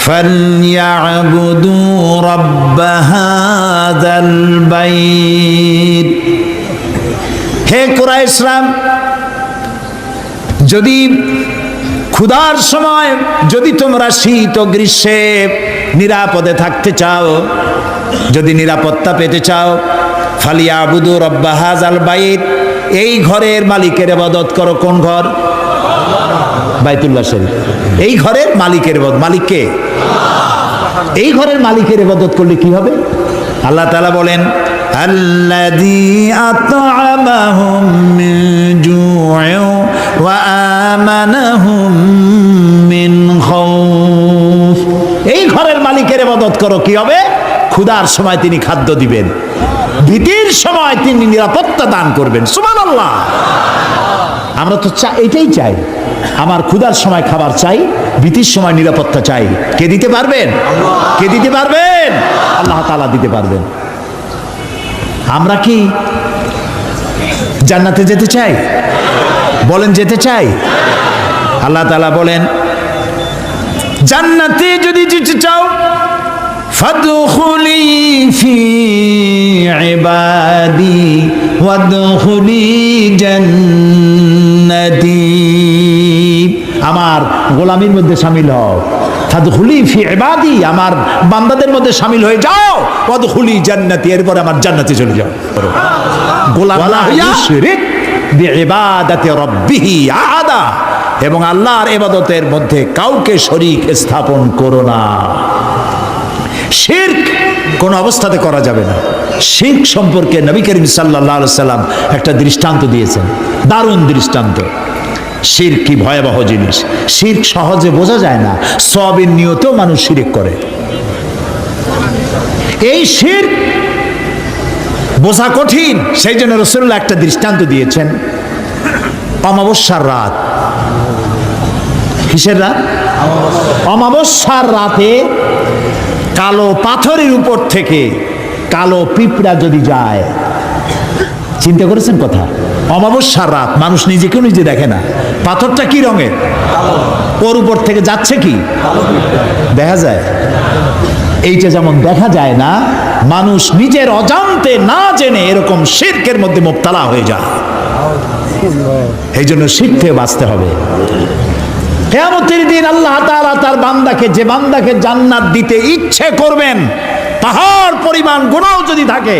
فَلْيَعْبُدُوا رَبَّ هَذَا الْبَيْتِ। হে কুরাইশরা, যদি ক্ষুধার সময় যদি তোমরা শীত ও গ্রীষ্মে নিরাপদে থাকতে চাও, যদি নিরাপত্তা পেতে চাও, ফালিয়াবুদু রব্বা হাযাল বাইত, এই ঘরের মালিকের ইবাদত করো। কোন ঘর? বাইতুল্লাহ শরীফ। এই ঘরের মালিকের ইবাদত, মালিক কে? এই ঘরের মালিকের ইবাদত করলে কি হবে? আল্লাহ তাআলা বলেন, আল্লাযী আত'আমাহুম মিন জু'ইন ওয়া আমানাহুম মিন খাউফ। এই ঘরের মালিকের ইবাদত করো, কি হবে? ক্ষুধার সময় তিনি খাদ্য দিবেন, ভীতির সময় তিনি নিরাপত্তা দান করবেন। সুবহানাল্লাহ। আমরা তো এটাই চাই, আমার ক্ষুধার সময় খাবার চাই, ভীতির সময় নিরাপত্তা চাই। কে দিতে পারবেন? কে দিতে পারবেন? আল্লাহ তাআলা দিতে পারবেন। আমরা কি জান্নাতে যেতে চাই? বলেন, যেতে চাই? আল্লাহ তাআলা বলেন, জান্নাতে যদি যেতে চাও, ফাদখুলি ফি ইবাদি ওয়াদখুলি জান্নাতি। আমার গোলামীর মধ্যে শামিল হও। ফাদখুলি ফি ইবাদি, আমার বান্দাদের মধ্যে শামিল হয়ে যাও। ওয়াদখুলি জান্নাতি, এরপর আমার জান্নাতে চলে যাও। গোলাম না হইয়া শিরক বিইবাদাতি রাব্বিহি আহাদা, এবং আল্লাহর ইবাদতের মধ্যে কাউকে শরীক স্থাপন করো না। শিরক কোন অবস্থাতে করা যাবে না। শিরক সম্পর্কে নবী করিম সাল্লাল্লাহু আলাইহি সাল্লাম একটা দৃষ্টান্ত দিয়েছেন, দারুণ দৃষ্টান্ত। শিরক কি ভয়াবহ জিনিস! শিরক সহজে বোঝা যায় না, সওয়াবের নিয়তেও মানুষ শিরক করে। এই শিরক বোঝা কঠিন, সেই জন্য রাসূলুল্লাহ একটা দৃষ্টান্ত দিয়েছেন। অমাবস্যার রাত। কিসের রাত? অমাবস্যার রাতে কালো পাথরের উপর থেকে কালো পিঁপড়া যদি যায়, চিন্তা করেছেন কথা? অমাবস্যার রাত, মানুষ নিজেকেও নিজে দেখে না, পাথরটা কি রঙের? ওর উপর থেকে যাচ্ছে কি দেখা যায়? এইটা যেমন দেখা যায় না, মানুষ নিজের অজান্তে না জেনে এরকম শিরকের মধ্যে মুবতালা হয়ে যায়। এই জন্য শিরক থেকে বাঁচতে হবে। কিয়ামতের দিন আল্লাহ তাআলা তার বান্দাকে, যে বান্দাকে জান্নাত দিতে ইচ্ছে করবেন, পাহাড় পরিমাণ গুনাহ যদি থাকে,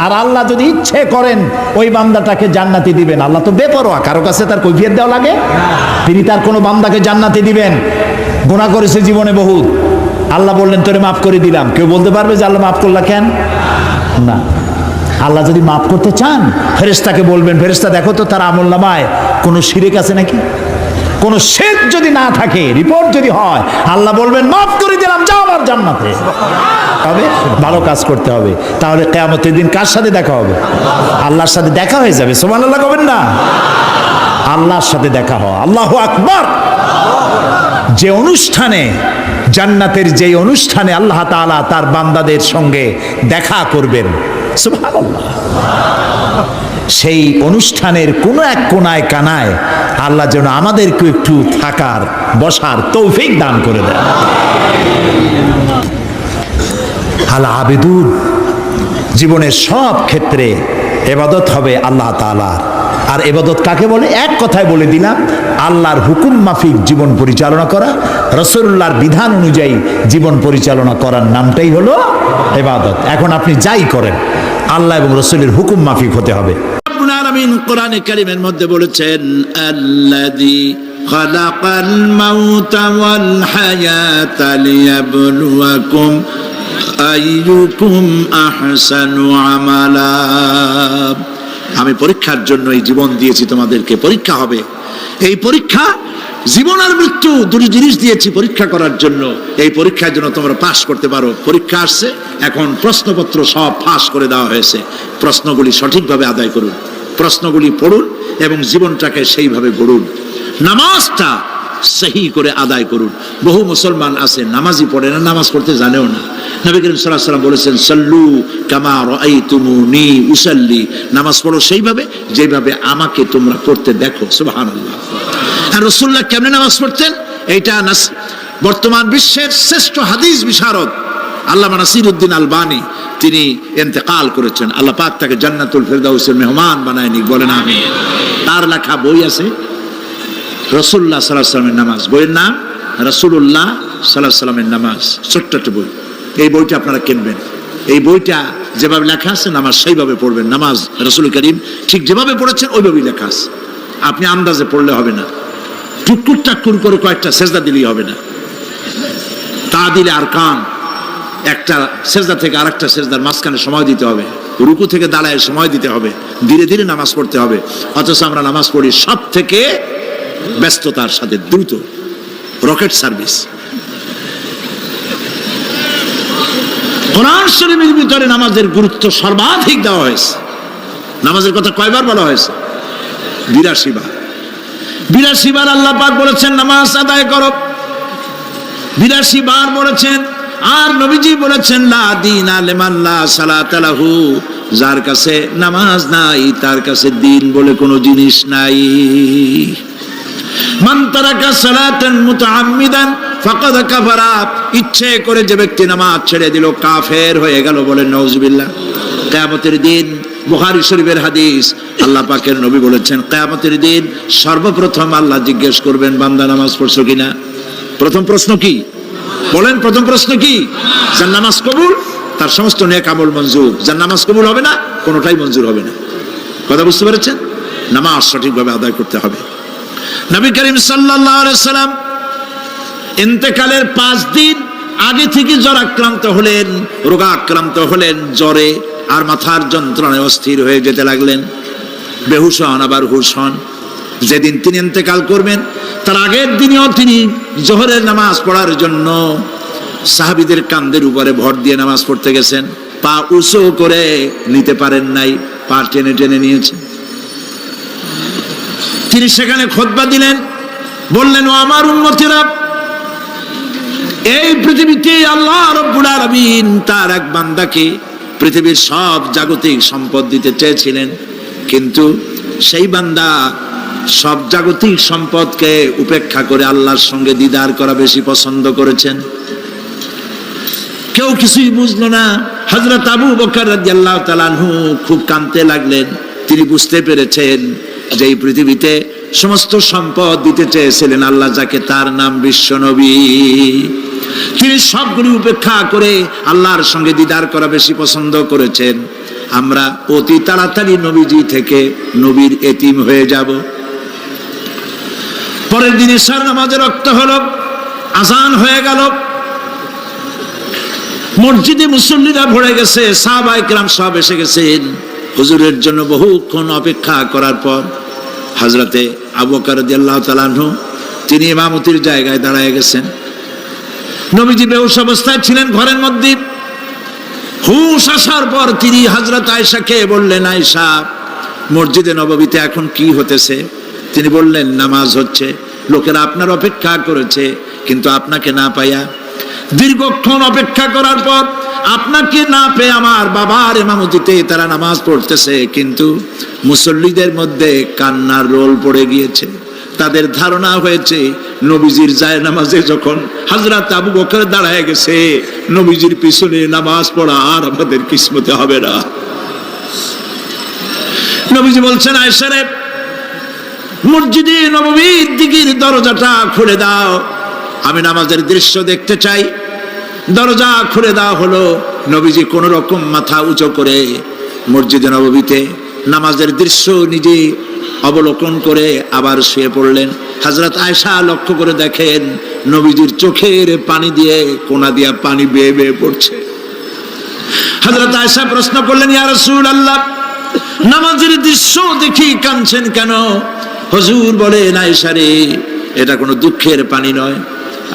আর আল্লাহ যদি ইচ্ছে করেন ওই বান্দাটাকে জান্নাতি দিবেন। আল্লাহ তো বেপরোয়া, কারো কাছে তার কৈফিয়ত দেওয়া লাগে? তিনি তার কোনো বান্দাকে জান্নাতি দিবেন। গুনাহ করেছে জীবনে বহুত, আল্লাহ বললেন তোরে মাফ করে দিলাম। কেউ বলতে পারবে যে আল্লাহ মাফ করলা কেন? না। আল্লাহ যদি মাফ করতে চান, ফেরেশতাকে বলবেন, ফেরেশতা দেখো তো তার আমলনামায় কোনো শিরক আছে নাকি। কোন শিরক যদি না থাকে, রিপোর্ট যদি হয়, আল্লাহ বলবেন মাফ করে দিলাম, যাও আমার জান্নাতে। তবে ভালো কাজ করতে হবে, তাহলে কিয়ামতের দিন কার সাথে দেখা হবে? আল্লাহর সাথে দেখা হয়ে যাবে। সুবহানাল্লাহ কবেন না? আল্লাহর সাথে দেখা হয়। আল্লাহু আকবার। যে অনুষ্ঠানে, জান্নাতের যে অনুষ্ঠানে আল্লাহ তাআলা তার বান্দাদের সঙ্গে দেখা করবেন, সুবহানাল্লাহ, সেই অনুষ্ঠানের কোন এক কোনায় কানায় আল্লাহ যেন আমাদেরকে একটু থাকার, বসার তৌফিক দান করে দেন। আল আবেদুন, জীবনের সব ক্ষেত্রে ইবাদত হবে আল্লাহ তাআলার। আর ইবাদত কাকে বলে? এক কথায় বলে দিলাম, আল্লাহর হুকুম মাফিক জীবন পরিচালনা করা, রাসূলুল্লাহর বিধান অনুযায়ী জীবন পরিচালনা করার নামটাই হলো ইবাদত। এখন আপনি যাই করেন, আল্লাহ এবং রাসূলের হুকুম মাফিক হতে হবে। রব্বুল আলামিন কোরআনে কারীমের মধ্যে বলেছেন, আল্লাযী খালাকাল মাউতা ওয়াল হায়াতা লিয়াবলুয়াকুম আইয়ুকুম আহসানু আমালা। আমি পরীক্ষার জন্য এই জীবন দিয়েছি, তোমাদেরকে পরীক্ষা হবে। এই পরীক্ষা, জীবন আর মৃত্যু দুটি জিনিস দিয়েছি পরীক্ষা করার জন্য। এই পরীক্ষার জন্য তোমরা পাস করতে পারো। পরীক্ষা আসছে, এখন প্রশ্নপত্র সব ফাঁস করে দেওয়া হয়েছে। প্রশ্নগুলি সঠিকভাবে আদায় করুন, প্রশ্নগুলি পড়ুন এবং জীবনটাকে সেইভাবে গড়ুন। নামাজটা সহি করে আদায় করুন। বহু মুসলমান আছে নামাজই পড়ে না, নামাজ পড়তে জানেও না। নবী করিম সাল্লাল্লাহু আলাইহি ওয়াসাল্লাম বলেছেন, সাল্লু কামা রাআইতুমুনি উসাল্লি, নামাজ পড়ো সেইভাবে যেভাবে আমাকে তোমরা পড়তে দেখো। সুবহানাল্লাহ। আর রাসূলুল্লাহ কেমনে নামাজ পড়তেন? এইটা বর্তমান বিশ্বের শ্রেষ্ঠ হাদিস বিশারদ আল্লামা নাসিরউদ্দিন আলবানী তিনি ইন্তেকাল করেছেন। আল্লাহ পাক তাকে জান্নাতুল ফেরদাউসের মেহমান বানায় নিক, বলেন আমিন। তার লেখা বই আছে রাসূলুল্লাহ সাল্লাল্লাহু আলাইহি ওয়াসাল্লামের নামাজ, বইয়ের নাম রাসূলুল্লাহ সাল্লাল্লাহু আলাইহি ওয়াসাল্লামের নামাজ, ছোট্ট একটা বই। এই বইটা আপনারা কিনবেন। এই বইটা যেভাবে লেখা আছে নামাজ সেইভাবে পড়বেন। নামাজ রাসূল করিম ঠিক যেভাবে পড়েছেন ওইভাবেই লেখা আছে। আপনি আন্দাজে পড়লে হবে না, টুকটুক টাক্কুর করে কয়েকটা সেজদা দিলেই হবে না। তা দিলে আর কান একটা সেজদা থেকে আরেকটা সেজদার মাঝখানে সময় দিতে হবে, রুকু থেকে দাঁড়ায় সময় দিতে হবে, ধীরে ধীরে নামাজ পড়তে হবে। অথচ আমরা নামাজ পড়ি সব থেকে ব্যস্ততার সাথে, দ্রুত, রকেট সার্ভিস। কোরআন শরীফের ভিতরে নামাজের গুরুত্ব সর্বাধিক দেওয়া হয়েছে। নামাজের কথা কয়বার বলা হয়েছে? 82 বার। 82 বার আল্লাহ পাক বলেছেন নামাজ আদায় করো, 82 বার বলেছেন। আর নবীজি বলেছেন লা দীনা লিমান লা সালাতা লাহু, যার কাছে নামাজ নাই তার কাছে দিন বলে কোনো জিনিস নাই। মান তারাকা সালাতান মুতাআম্মিদান ফাকাদ কাফারা, ইচ্ছে করে যে ব্যক্তি নামাজ ছেড়ে দিল কাফের হয়ে গেল, বলেন নাউজুবিল্লাহ। কিয়ামতের দিন বুখারী শরীফের হাদিস, আল্লাহ পাকের নবী বলেছেন কিয়ামতের দিন সর্বপ্রথম আল্লাহ জিজ্ঞেস করবেন বান্দা নামাজ পড়ছো কিনা। প্রথম প্রশ্ন কি বলেন? প্রথম প্রশ্ন কি? যার নামাজ কবুল তার সমস্ত নেক আমল মঞ্জুর, যার নামাজ কবুল হবে না কোনোটাই মঞ্জুর হবে না। কথা বুঝতে পেরেছেন? নামাজ সঠিকভাবে আদায় করতে হবে। নবী করিম সাল্লাল্লাহু আলাইহি সাল্লাম ইন্তেকালের 5 দিন আগে থেকে জ্বরাক্রান্ত হলেন, রোগাক্রান্ত হলেন, জ্বরে আর মাথার যন্ত্রণায় অস্থির হয়ে যেতে লাগলেন, বেহুশ হন আবার হুশ হন। যেদিন তিনি ইন্তেকাল করবেন তার আগের দিনেও তিনি জোহরের নামাজ পড়ার জন্য সাহাবীদের কাঁধের উপরে ভর দিয়ে নামাজ পড়তে গেছেন, পা উঁচু করে নিতে পারেন নাই, পা টেনে টেনে নিয়েছেন। তিনি সেখানে খুতবা দিলেন, বললেন ও আমার উম্মতেরা, এই পৃথিবীতে আল্লাহ রাব্বুল আলামিন তার এক বান্দাকে পৃথিবীর সব জাগতিক সম্পদ দিতে চেয়েছিলেন, কিন্তু সেই বান্দা সব জাগতিক সম্পদকে উপেক্ষা করে আল্লাহর সঙ্গে দিদার করা বেশি পছন্দ করেছেন। কেউ কিছুই বুঝলো না। হযরত আবু বকর রাদিয়াল্লাহু তাআলা আনহু খুব কাঁদতে লাগলেন। তিনি বুঝতে পেরেছেন যে এই পৃথিবীতে সমস্ত সম্পদ দিতে চেয়েছিলেন আল্লাহ যাকে, তার নাম বিশ্বনবী। তিনি সবগুলি উপেক্ষা করে আল্লাহর সঙ্গে দিদার করা বেশি পছন্দ করেছেন। আমরা অতি তাড়াতাড়ি নবীজি থেকে নবীর এতিম হয়ে যাব। পরের দিন ইশার নামাজের রক্ত হলো, আজান হয়ে গেল, মসজিদে মুসল্লিরা ভরে গেছে, সাহাবায়ে কেরাম সব এসে গেছেন। হুজুরের জন্য বহুক্ষণ অপেক্ষা করার পর হযরতে আবু বকর রাদিয়াল্লাহু তাআলা আনহু তিনি ইমামতির জায়গায় দাঁড়ায় গেছেন। নবীজি বেহুশ অবস্থায় ছিলেন ঘরের মধ্যে। হুশ আসার পর তিনি হযরত আয়েশাকে বললেন, আয়েশা, মসজিদে নববীতে এখন কি হতেছে? তিনি বললেন, নামাজ হচ্ছে, লোকেরা আপনার অপেক্ষা করেছে, কিন্তু আপনাকে না পাইয়া দীর্ঘক্ষণ অপেক্ষা করার পর আপনাকে না পেয়ে আমার বাবার ইমামতিতে তারা নামাজ পড়তেছে, কিন্তু মুসল্লিদের মধ্যে কান্নার রোল পড়ে গিয়েছে। তাদের ধারণা হয়েছে নবীজির জায়নামাজে যখন হযরত আবু বকর দাঁড়ায় গেছে, নবীজির পিছনে নামাজ পড়া আর আমাদের কিসমতে হবে না। নবীজি বলছেন, আয়েশা রে, মসজিদে নববীর দিকের দরজাটা খুলে দাও, আমি নামাজের দৃশ্য দেখতে চাই। দরজা খুলে দেওয়া হলো। নবীজি কোন রকম মাথা উঁচু করে মসজিদে নববীতে নামাজের দৃশ্য নিজে অবলোকন করে আবার শুয়ে পড়লেন। হযরত আয়েশা লক্ষ্য করে দেখেন নবীজির চোখের পানি দিয়ে কোনা দিয়া পানি বেয়ে বেয়ে পড়ছে। হযরত আয়েশা প্রশ্ন করলেন, ইয়া রাসূলুল্লাহ, নামাজের দৃশ্য দেখি কাঁদছেন কেন? হুজুর বলেন, আয়েশা রে, এটা কোনো দুঃখের পানি নয়,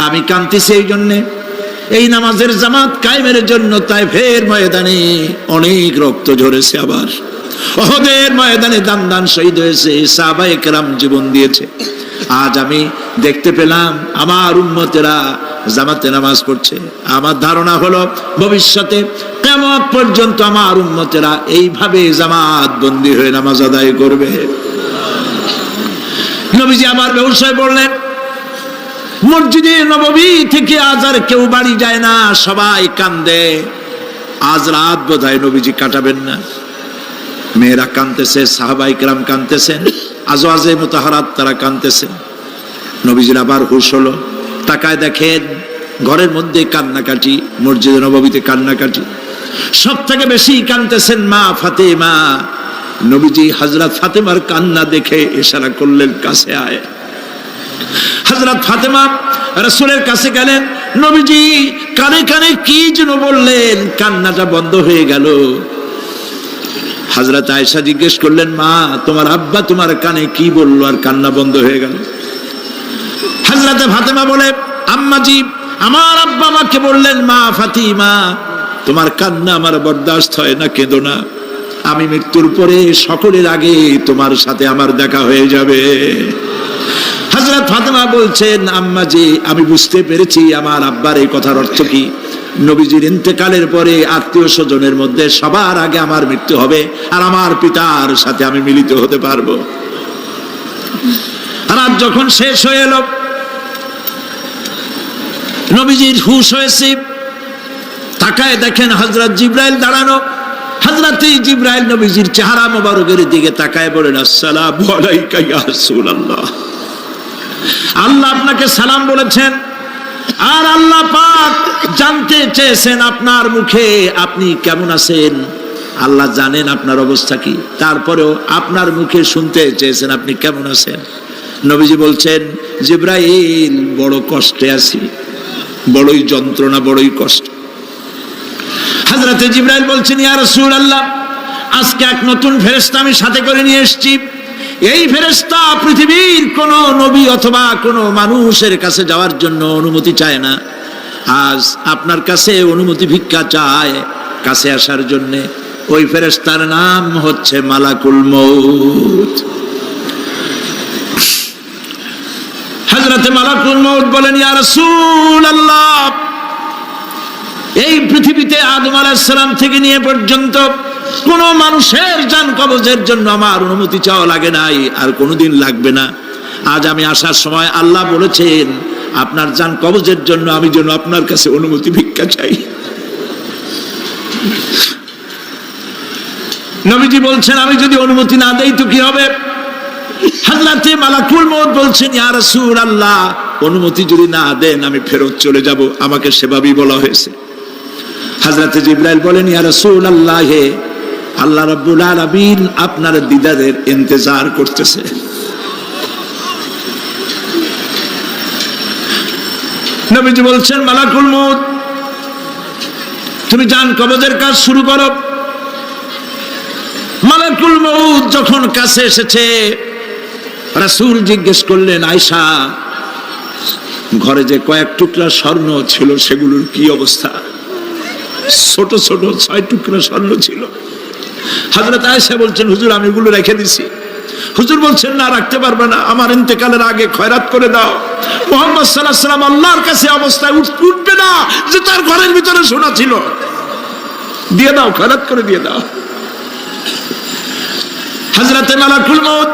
আমি কাঁদতেছি এই জন্যে, এই নামাজের জামাত কায়েমের জন্য তায়েফের ময়দানে অনেক রক্ত ঝরেছে, আবার উহুদের ময়দানে দান দান শহীদ হয়েছে, সাহাবায়ে কেরাম জীবন দিয়েছে। আজ আমি দেখতে পেলাম আমার উম্মতেরা জামাতে নামাজ পড়ছে। আমার ধারণা হলো ভবিষ্যতে কিয়ামত পর্যন্ত আমার উম্মতেরা এইভাবে জামাত বন্দী হয়ে নামাজ আদায় করবে। নবীজি আবার বেহুশ হয়ে পড়লেন। মসজিদে নববী থেকে আজ আর কেউ বাড়ি যায় না, সবাই কান্দে। আজ রাত বোধহয় নবীজি কাটাবেন না। মেয়েরা কাঁদতেছে, সাহাবায়ে কেরাম কাঁদতেছেন, আজওয়াজে মুতাহারাত তারা কাঁদতেছেন। নবীজির আবার হুঁশ হলো, তাকায় দেখেন ঘরের মধ্যে কান্নাকাটি, মসজিদে নববীতে কান্নাকাটি। সব থেকে বেশি কাঁদতেছেন মা ফাতেমা। নবীজি হযরত ফাতেমার কান্না দেখে ইশারা করলেন, কাছে আয়। হযরত ফাতেমা রাসূলের কাছে গেলেন। নবীজি কানে কানে কি যেন বললেন, কান্নাটা বন্ধ হয়ে গেল। হযরত আয়েশা জিজ্ঞেস করলেন, মা তোমার আব্বা তোমার কানে কি বললো আর কান্না বন্ধ হয়ে গেল? হযরত ফাতেমা বলে, আম্মাজি আমার আব্বা আমাকে বললেন, মা ফাতিমা তোমার কান্না আমার বরদাস্ত হয় না, কেঁদো না। আমি মৃত্যুর পরে সকলের আগে তোমার সাথে আমার দেখা হয়ে যাবে। হযরত ফাতেমা বলছেন, আম্মাজি আমি বুঝতে পেরেছি আমার আব্বার এই কথার অর্থ কি। নবীজির ইন্তেকালের পরে আত্মীয় স্বজনের মধ্যে সবার আগে আমার মৃত্যু হবে, আর আমার পিতার সাথে আমি মিলিত হতে পারবো। রাত যখন শেষ হয়ে এলো, নবীজির হুঁশ হয়েছে, তাকায় দেখেন হযরত জিবরাইল দাঁড়ানো। হযরত জিবরাইল নবীজির চেহারা মোবারকের দিকে তাকায় বলেন, আসসালামু আলাইকা ইয়া রাসূলুল্লাহ। আল্লাহ আপনাকে সালাম বলেছেন, আর আল্লাহ পাক জানতে চেয়েছেন আপনার মুখে আপনি কেমন আছেন। আল্লাহ জানেন আপনার অবস্থা কি, তারপরেও আপনার মুখে শুনতে চেয়েছেন আপনি কেমন আছেন। নবীজি বলছেন, জিবরাইল বড় কষ্টে আছি, বড়ই যন্ত্রণা, বড়ই কষ্ট। হযরত জিবরাইল বলছেন, ইয়া রাসূলুল্লাহ আজকে এক নতুন ফেরেশতা আমি সাথে করে নিয়ে এসেছি। এই ফেরেশতা পৃথিবীর কোন নবী অথবা কোন মানুষের কাছে যাওয়ার জন্য অনুমতি চায় না, আজ আপনার কাছে অনুমতি ভিক্ষা চায় কাছে আসার জন্য। ওই ফেরেশতার নাম হচ্ছে মালাকুল মউত। হযরত মালাকুল মউত বলেন, ইয়া রাসূলুল্লাহ এই পৃথিবীতে আদম আলাইহিস সালাম থেকে নিয়ে পর্যন্ত কোন মানুষের জান কবজের জন্য আমার অনুমতি চাওয়া লাগে নাই, আর কোনোদিন লাগবে না। আজ আমি আসার সময় আল্লাহ বলেছেন আপনার জান কবজের জন্য আমি যেন আপনার কাছে অনুমতি ভিক্ষা চাই। নবীজি বলছেন, আমি যদি অনুমতি না দেই তো কি হবে? হযরত মালাকুল মউত বলছেন, ইয়া রাসূলুল্লাহ অনুমতি যদি না দেন আমি ফেরত চলে যাব, আমাকে সেভাবেই বলা হয়েছে। হযরত জিবরাইল বলেন, ইয়া রাসূলুল্লাহ আল্লাহ রাব্বুল আলামিন আপনার দিদারের ইন্তজার করতেছে। নবীজি বলছেন, মালাকুল মউত তুমি জান কবজের কাজ শুরু করো। মালাকুল মউত যখন কাছে এসেছে, রাসূল জিজ্ঞেস করলেন, আয়েশা ঘরে যে কয়েক টুকরা স্বর্ণ ছিল সেগুলোর কি অবস্থা? ছোট ছোট 6 টুকরা স্বর্ণ ছিল। হযরত আয়েশা বলছেন, হুজুর আমি এগুলো রেখে দিছি। হুজুর বলছেন, না রাখতে পারবে না, আমার ইন্তেকালের আগে খয়রাত করে দাও। মুহাম্মদ সাল্লাল্লাহু আলাইহি ওয়াসাল্লাম আল্লাহর কাছে অবস্থায় উঠবে না যে তার ঘরের ভিতরে সোনা ছিল, দিয়ে দাও, খয়রাত করে দিয়ে দাও। হযরত মালাকুল মউত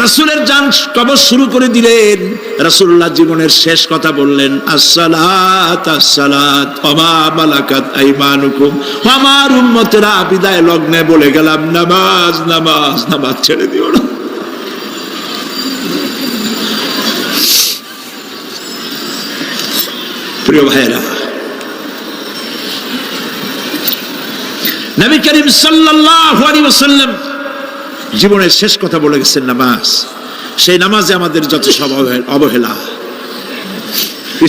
রাসূলের জান কবজ শুরু করে দিলেন। রাসূলুল্লাহ জীবনের শেষ কথা বললেন, আসসালাত আসসালাত ওয়া মা মালাকাত আইমানুকুম। আমার উম্মতেরা বিদায় লগ্নে বলে গেলাম, নামাজ নামাজ নামাজ ছেড়ে দিও না। প্রিয় ভাইরা, নবী করিম সাল্লাল্লাহু আলাইহি ওয়াসাল্লাম জীবনের শেষ কথা বলে গেছেন নামাজ। সেই নামাজে আমাদের যত সব অবহেলা,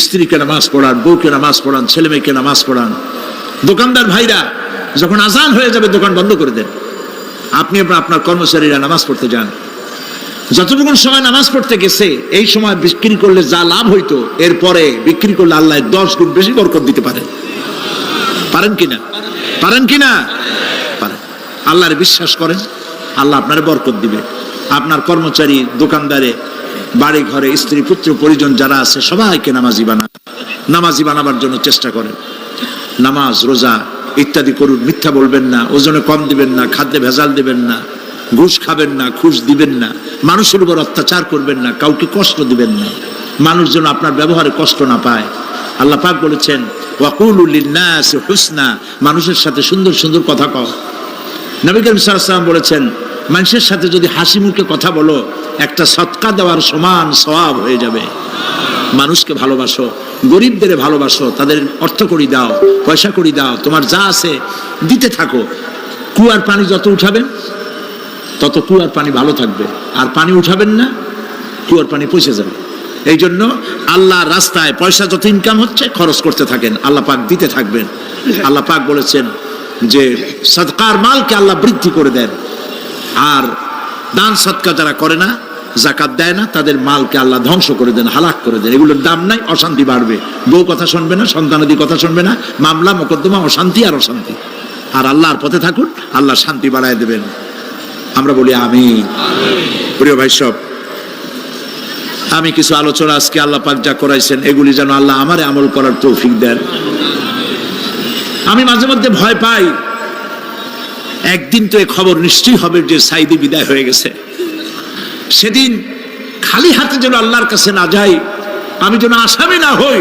স্ত্রীকে নামাজ পড়ান, বউকে নামাজ পড়ান, ছেলে মেয়েকে নামাজ পড়ান। দোকানদার ভাইরা যখন আজান হয়ে যাবে দোকান বন্ধ করে দেন, আপনি আপনার কর্মচারীরা নামাজ পড়তে যান। যতটুকুন সময় নামাজ পড়তে গেছে এই সময় বিক্রি করলে যা লাভ হইতো এরপরে বিক্রি করলে আল্লাহ 10 গুণ বেশি বরকত দিতে পারেন। পারেন কিনা? পারেন কিনা? পারেন। আল্লাহর বিশ্বাস করেন, আল্লাহ আপনার বরকত দিবে। আপনার কর্মচারী, দোকানদারে, বাড়ি ঘরে স্ত্রী পুত্র পরিজন যারা আছে সবাইকে নামাজি বানাবার জন্য চেষ্টা করেন। নামাজ রোজা ইত্যাদি করুন। মিথ্যা বলবেন না, ওজনে কম দিবেন না, খাদ্যে ভেজাল দিবেন না, ঘুষ খাবেন না, ঘুষ দিবেন না, মানুষের উপর অত্যাচার করবেন না, কাউকে কষ্ট দিবেন না। মানুষ যেন আপনার ব্যবহারে কষ্ট না পায়। আল্লাহ পাক বলেছেন ওয়াকুলু লিন্নাসি হুসনা, মানুষের সাথে সুন্দর সুন্দর কথা কও। নবী করিম সাল্লাল্লাহু আলাইহি ওয়াসাল্লাম বলেছেন মানুষের সাথে যদি হাসি মুখে কথা বলো একটা সদকা দেওয়ার সমান সওয়াব হয়ে যাবে। মানুষকে ভালোবাসো, গরিবদের ভালোবাসো, তাদের অর্থ কড়ি দাও, পয়সা কড়ি দাও, তোমার যা আছে দিতে থাকো। কুয়ার পানি যত উঠাবেন তত কুয়ার পানি ভালো থাকবে, আর পানি উঠাবেন না কুয়ার পানি পচে যাবে। এই জন্য আল্লাহর রাস্তায় পয়সা যত ইনকাম হচ্ছে খরচ করতে থাকেন, আল্লাহ পাক দিতে থাকবেন। আল্লাহ পাক বলেছেন যে সদকার মালকে আল্লাহ বৃদ্ধি করে দেন, আর দান সদকা যারা করে না, যাকাত দেয় না, তাদের মালকে আল্লাহ ধ্বংস করে দেন, হালাক করে দেন। এগুলোর দাম নাই, অশান্তি বাড়বে, বউ কথা শুনবে না, সন্তানাদি কথা শুনবে না, মামলা মোকদ্দমা, অশান্তি আর অশান্তি। আর আল্লাহর পথে থাকুন, আল্লাহ শান্তি বাড়ায় দেবেন। আমরা বলি আমিন। প্রিয় ভাই সব, আমি কিছু আলোচনা আজকে আল্লাহ পাক যা করাইছেন এগুলি যেন আল্লাহ আমারে আমল করার তৌফিক দেন। আমি মাঝে মধ্যে ভয় পাই, একদিন তো এই খবর নিশ্চয়ই হবে যে সাইদি বিদায় হয়ে গেছে। সেদিন খালি হাতে যেন আল্লাহর কাছে না যাই, আমি যেন আসামি না হই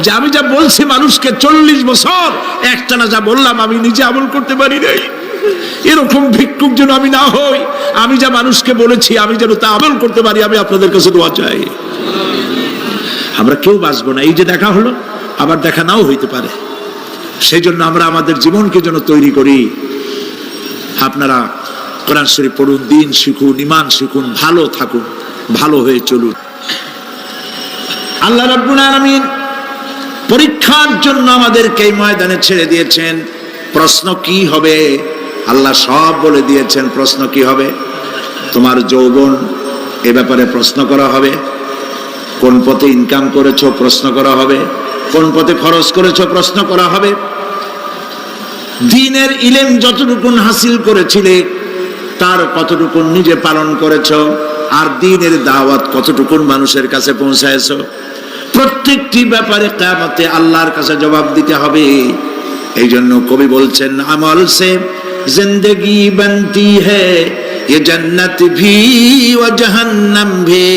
যে আমি যা বলছি মানুষকে 40 বছর একটানা যা বললাম আমি নিজে আমল করতে পারি নাই। এরকম ভিক্ষুক যেন আমি না হই, আমি যা মানুষকে বলেছি আমি যেন তা আমল করতে পারি। আমি আপনাদের কাছে দোয়া চাই। আমরা কেউ বাঁচবো না, এই যে দেখা হলো আবার দেখা নাও হইতে পারে। সেই জন্য আমরা আমাদের জীবনকে যেন তৈরি করি। আপনারা কোরআন শরীফ পড়ুন, দিন শিখুন, ঈমান শিখুন, ভালো থাকুন, ভালো হয়ে চলুন। আল্লাহ রাব্বুল আলামিন পরীক্ষার জন্য আমাদেরকে এই ময়দানে ছেড়ে দিয়েছেন। প্রশ্ন কি হবে আল্লাহ সব বলে দিয়েছেন। প্রশ্ন কি হবে? তোমার যৌবন, এ ব্যাপারে প্রশ্ন করা হবে। কোন পথে ইনকাম করেছো প্রশ্ন করা হবে। কোন পথে খরচ করেছো প্রশ্ন করা হবে। দ্বীনের ইলম যতটুকুন হাসিল করেছিলে তার কতটুকুন নিজে পালন করেছো, আর দ্বীনের দাওয়াত কতটুকুন মানুষের কাছে পৌঁছায়ছো। প্রত্যেকটি ব্যাপারে কিয়ামতে আল্লাহর কাছে জবাব দিতে হবে। এই জন্য কবি বলছেন আমল সে জিন্দেগি বনতি হ্যায়, ये जन्नत भी व जहन्नम भी,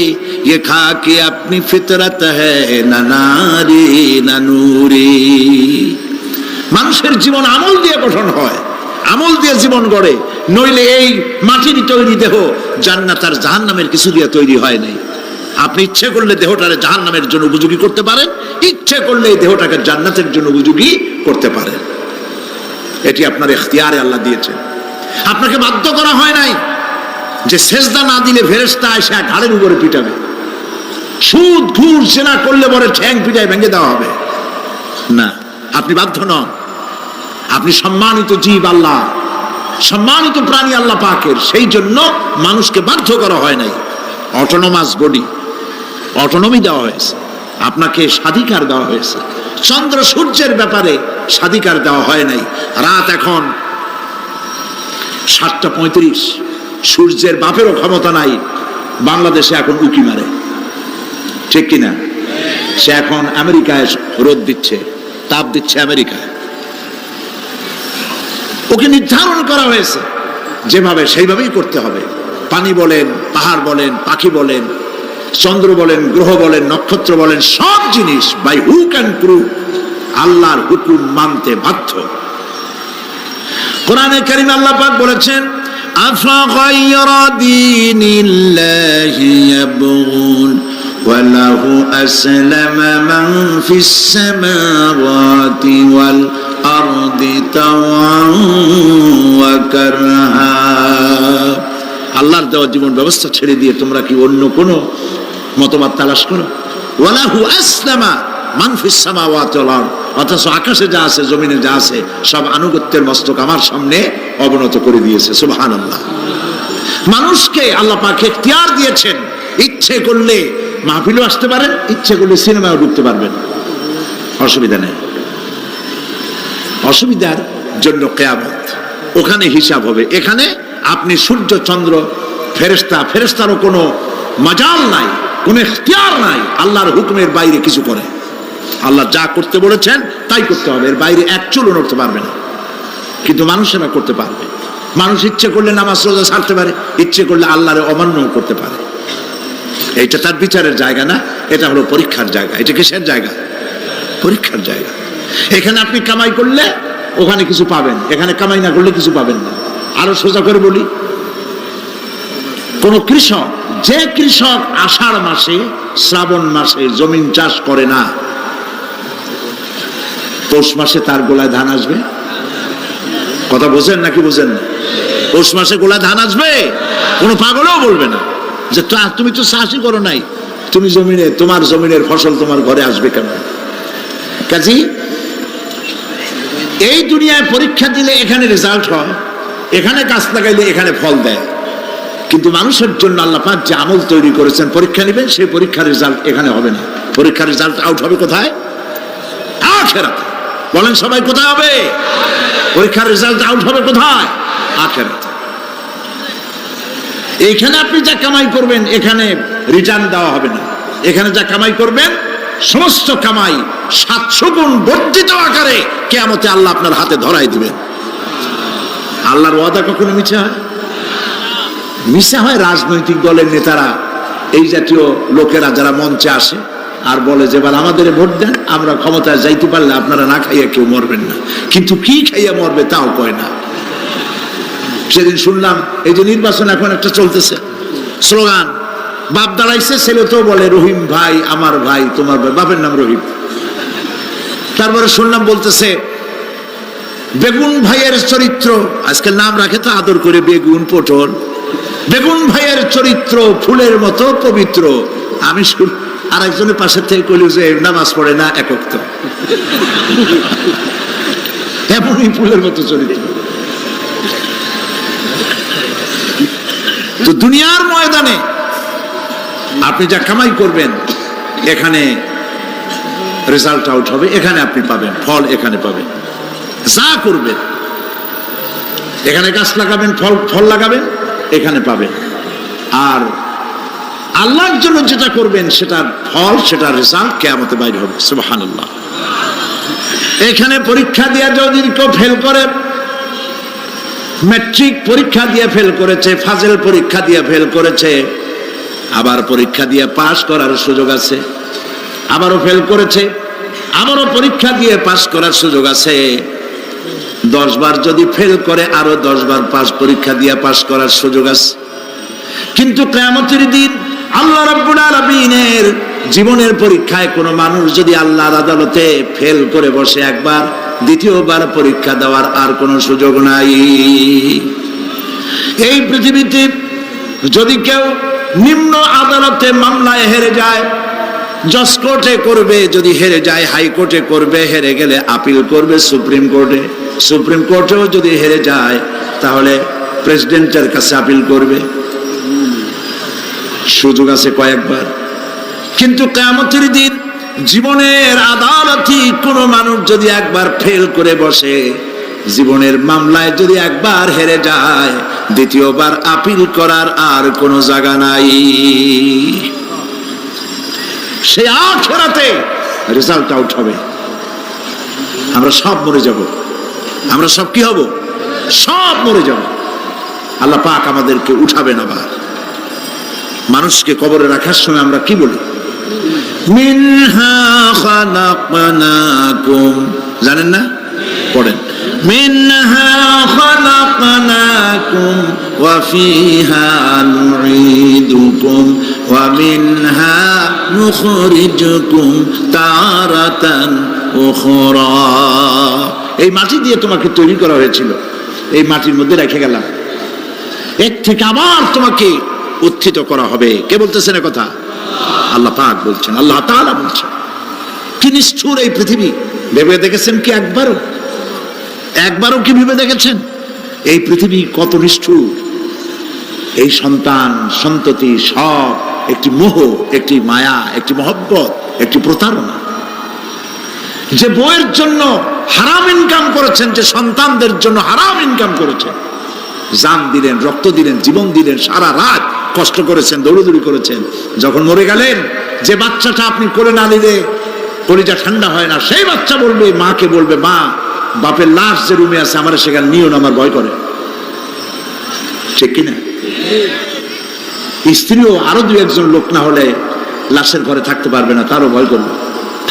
ये खाके अपनी फितरत है ना नारी ना नूरी। মানুষের জীবন আমল দিয়ে গঠন হয়, আমল দিয়ে জীবন গড়ে। নইলে এই মাটির তৈরি দেহ জান্নাত আর জাহান্নামের কিছু দিয়ে তৈরি হয় নাই। আপনি ইচ্ছে করলে দেহটাকে জাহান্নামের জন্য উপযোগী করতে পারেন, ইচ্ছে করলে এই দেহটাকে জান্নাতের জন্য উপযোগী করতে পারেন। এটি আপনার ইখতিয়ারে আল্লাহ দিয়েছেন, আপনাকে বাধ্য করা হয় নাই যে সেজদা না দিলে ফেরেশতা এসে ঘাড়ের উপরে পিটাবে, সুদ ঘুষ জেনা করলে পরে ঠ্যাং পিটায় ভেঙে দেওয়া হবে না। আপনি বাধ্য নন। আপনি সম্মানিত জীব, আল্লাহ সম্মানিত প্রাণী আল্লাহ পাকের। সেই জন্য মানুষকে বাধ্য করা হয় নাই। অটোনোমাস বডি, অটোনমি দেওয়া হয়েছে, আপনাকে স্বাধিকার দেওয়া হয়েছে। চন্দ্র সূর্যের ব্যাপারে স্বাধিকার দেওয়া হয় নাই। রাত এখন 7:35, সূর্যের বাপেরও ক্ষমতা নাই বাংলাদেশে এখন উকি মারে, ঠিক কিনা? সে এখন আমেরিকায় রোদ দিচ্ছে, তাপ দিচ্ছে আমেরিকায়। ওকে নির্ধারণ করা হয়েছে যেভাবে, সেইভাবেই করতে হবে। পানি বলেন, পাহাড় বলেন, পাখি বলেন, চন্দ্র বলেন, গ্রহ বলেন, নক্ষত্র বলেন, সব জিনিস বাই হুক অ্যান্ড ক্রুক আল্লাহর হুকুম মানতে বাধ্য। কোরআনে কারীম আল্লাহ পাক বলেছেন আফাগায়রা দীনিল্লাহি ইয়াবগুন ওয়া লাহু আসলামা মান ফিস সামাওয়াতি ওয়াল আরদি তাওআন ওয়া কারহা। আল্লাহর দেওয়া জীবন ব্যবস্থা ছেড়ে দিয়ে তোমরা কি অন্য কোনো মতবাদ তালাশ করো? ওয়া লাহু আসলামা মান ফিস সামাওয়াতি ওয়াল আরদ, অথচ আকাশে যা আছে জমিনে যা আছে সব আনুগত্যের মস্তক আমার সামনে অবনত করে দিয়েছে। সুবহানাল্লাহ। মানুষকে আল্লাহ পাক ইখতিয়ার দিয়েছেন। ইচ্ছে করলে মাহফিলও আসতে পারেন, ইচ্ছে করলে সিনেমাও ঢুকতে পারবেন, অসুবিধা নেই। অসুবিধার জন্য কিয়ামত, ওখানে হিসাব হবে। এখানে আপনি সূর্য চন্দ্র ফেরেশতারও কোনো মাজাল নাই, কোনো ইখতিয়ার নাই আল্লাহর হুকুমের বাইরে কিছু করে। আল্লাহ যা করতে বলেছেন তাই করতে হবে, এর বাইরে এক চুলও নড়তে পারবে না। কিন্তু মানুষেরা করতে পারবে। মানুষ ইচ্ছে করলে নামাজ রোজা ছাড়তে পারে, ইচ্ছে করলে আল্লাহর অমান্য করতে পারে। এইটা তার বিচারের জায়গা না, এটা হলো পরীক্ষার জায়গা। এটা কিসের জায়গা? পরীক্ষার জায়গা। এখানে আপনি কামাই করলে ওখানে কিছু পাবেন, এখানে কামাই না করলে কিছু পাবেন না। আরো সোজা করে বলি, কোন কৃষক, যে কৃষক আষাঢ় মাসে শ্রাবণ মাসে জমিন চাষ করে না, পৌষ মাসে তার গোলায় ধান আসবে? কথা বোঝেন নাকি বোঝেন না? পৌষ মাসে গোলায় ধান আসবে? কোনো পাগলও বলবে না যে তুমি তো চাষই করো নাই, তুমি জমিনে, তোমার জমিনের ফসল তোমার ঘরে আসবে কেন? কাজী এই দুনিয়ায় পরীক্ষা দিলে এখানে রেজাল্ট হয়, এখানে গাছ লাগাইলে এখানে ফল দেয়। কিন্তু মানুষের জন্য আল্লাহ পাক যে আমল তৈরি করেছেন, পরীক্ষা নেবেন, সেই পরীক্ষার রেজাল্ট এখানে হবে না। পরীক্ষার রেজাল্ট আউট হবে কোথায়? আখিরাতে। বলেন সবাই, কোথায় হবে? পরীক্ষার রেজাল্ট আউট হবে কোথায়? আখিরাতে। এইখানে আপনি যা কামাই করবেন এখানে রিটার্ন দেওয়া হবে না। এখানে যা কামাই করবেন সমস্ত কামাই 700 গুণ বর্ধিত আকারে কিয়ামতে আল্লাহ আপনার হাতে ধরাই দিবেন। আল্লাহর ওয়াদা কখনো মিছে হয়? মিছে হয় রাজনৈতিক দলের নেতারা, এই জাতীয় লোকেরা যারা মঞ্চে আসে আর বলে যে এবার আমাদের ভোট দেন, আমরা ক্ষমতায় যাইতে পারলে আপনারা না খাইয়া কেউ মরবেন না। কিন্তু কি খাইয়া মরবে তাও কয় না। সেদিন শুনলাম এই যে নির্বাচন এখন একটা চলতেছে, স্লোগান বাপ দাঁড়াইছে, ছেলে তো বলে রহিম ভাই আমার ভাই, তোমার ভাই, বাপের নাম রহিম। তারপরে শুনলাম বলতেছে বেগুন ভাইয়ের চরিত্র, আজকে নাম রাখে তো আদর করে, বেগুন পটল, বেগুন ভাইয়ের চরিত্র ফুলের মতো পবিত্র। আমি আর একজনের পাশের থেকে কইল যে নামাজ পড়ে না, একক তো এমনই ফুলের মতো চরিত্র। তো দুনিয়ার ময়দানে আপনি যা কামাই করবেন এখানে রেজাল্ট আউট হবে, এখানে আপনি পাবেন ফল, এখানে পাবেন। যা করবেন এখানে গাছ লাগাবেন, ফল লাগাবেন, এখানে পাবেন। আর আল্লাহর জন্য যেটা করবেন সেটার ফল, সেটার রেজাল্ট কিয়ামতে বাইরে হবে। সুবহানাল্লাহ। এখানে পরীক্ষা দিয়ে যদি কেউ ফেল করে, ম্যাট্রিক পরীক্ষা দিয়ে ফেল করেছে, ফাজেল পরীক্ষা দিয়ে ফেল করেছে, আবার পরীক্ষা দিয়ে পাস করার সুযোগ আছে, আবারও ফেল করেছে, আবারও পরীক্ষা দিয়ে পাস করার সুযোগ আছে। 10 বার যদি ফেল করে আরো 10 বার পরীক্ষা দিয়ে পাস করার সুযোগ আছে। কিন্তু কিয়ামতের দিন আল্লাহ রাব্বুল আলামিনের জীবনের পরীক্ষায় কোনো মানুষ যদি আল্লাহর আদালতে ফেল করে বসে একবার, দ্বিতীয়বার পরীক্ষা দেওয়ার আর কোনো সুযোগ নাই। এই পৃথিবীতে যদি কেউ নিম্ন আদালতে মামলায় হেরে যায়, জজ কোর্টে করবে, যদি হেরে যায় হাইকোর্টে করবে, হেরে গেলে আপিল করবে সুপ্রিম কোর্টে, সুপ্রিম কোর্টেও যদি হেরে যায় তাহলে প্রেসিডেন্টের কাছে আপিল করবে। সুযোগ আছে কয়েকবার। কিন্তু কিয়ামতের দিন জীবনের আদালতে কোনো মানুষ যদি একবার ফেল করে বসে, জীবনের মামলায় যদি একবার হেরে যায়, দ্বিতীয়বার আপিল করার আর কোনো জায়গা নাই। সে আখিরাতে রেজাল্ট আউট হবে। আমরা সব মরে যাব, আমরা সব কি হব? সব মরে যাব। আল্লাহ পাক আমাদেরকে উঠাবেন আবার। মানুষকে কবরে রাখার সময় আমরা কি বলি? মিনহা খালাকনাকুম, জানেন না? পড়েন, মিনহা খালাকনাকুম ওয়া ফিহা নুঈদুকুম ওয়া মিনহা নুখরিজুকুম তারাতান উখরা। এই মাটি দিয়ে তোমাকে তৈরি করা হয়েছিল, এই মাটির মধ্যে রেখে গেলাম, এর থেকে আবার তোমাকে উত্থিত করা হবে। কে বলতেছেন এ কথা? আল্লাহ পাক বলছেন, আল্লাহ তাআলা বলছেন। কি নিষ্ঠুর এই পৃথিবী! ভেবে দেখেছেন কি একবারও কি ভেবে দেখেছেন এই পৃথিবী কত নিষ্ঠুর? এই সন্তান সন্ততি সব একটি মোহ, একটি মায়া, একটি মহব্বত, একটি প্রতারণা। যে বউয়ের জন্য হারাম ইনকাম করেছেন, যে সন্তানদের জন্য হারাম ইনকাম করেছেন, জান দিলেন, রক্ত দিলেন, জীবন দিলেন, সারা রাত কষ্ট করেছেন, দৌড়দৌড়ি করেছেন, যখন মরে গেলেন, যে বাচ্চাটা আপনি কোলে না নিলে কলিজা ঠান্ডা হয় না, সেই বাচ্চা বলবে, মাকে বলবে, মা বাপের লাশ যে রুমে আছে আমার সেখানে নিও না, আমার ভয় করে। ঠিক কিনা? স্ত্রীও আরো দুই একজন লোক না হলে লাশের ঘরে থাকতে পারবে না, তারও ভয় করবে।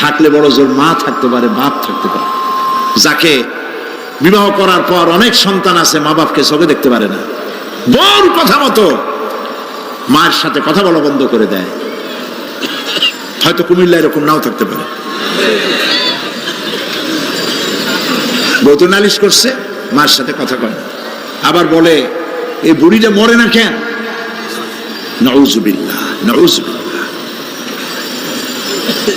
থাকলে বড় জোর মা থাকতে পারে, বাপ থাকতে পারে। যাকে বিবাহ করার পর অনেক সন্তান আছে, মা বাপকে চোখে দেখতে পারে না, বউর কথা মতো মায়ের সাথে কথা বলা বন্ধ করে দেয়। হয়তো কুমিল্লা এরকম নাও থাকতে পারে। বউ তো নালিশ করছে, মার সাথে কথা কয় না। আবার বলে এই বুড়িটা মরে না কেন? নাউজুবিল্লাহ, নাউজুবিল্লাহ।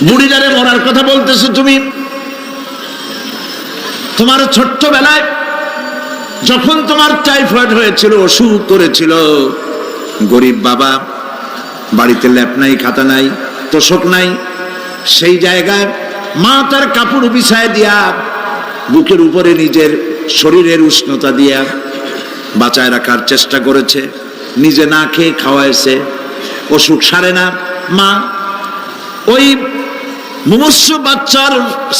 বুড়িটারে মরার কথা বলতেছো তুমি? তোমার ছোট্টবেলায় যখন তোমার টাইফয়েড হয়েছিল, অসুখ করেছিল, গরিব বাবা, বাড়িতে ল্যাপ নাই, খাতা নাই, তোষক নাই, সেই জায়গায় মা তার কাপড় বিছায় দিয়া বুকের উপরে নিজের শরীরের উষ্ণতা দিয়া বাঁচায় রাখার চেষ্টা করেছে, নিজে না খেয়ে খাওয়াইছে, অসুখ সারে না। মা ওই মুমূর্ষু বাচ্চার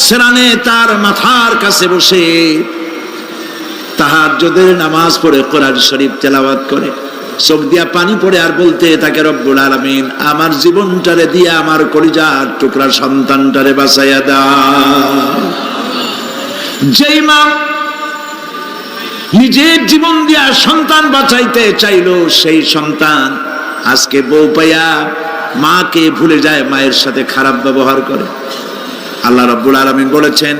সেরানে তার মাথার কাছে বসে তাহাজ্জুদের নামাজ পড়ে কোরআন শরীফ তেলাওয়াত করে, চোখ দিয়া পানি পড়ে আর বলতে থাকে, রব্বুল আলামিন আমার জীবনটারে দিয়া আমার কলিজার টুকরা সন্তানটারে বাঁচাইয়া দাও। যেই মা নিজের জীবন দিয়া সন্তান বাঁচাইতে চাইলো, সেই সন্তান আজকে বউ পাইয়া মাকে ভুলে যায়, মায়ের সাথে খারাপ ব্যবহার করে। আল্লাহ রাব্বুল আলামিন বলেছেন,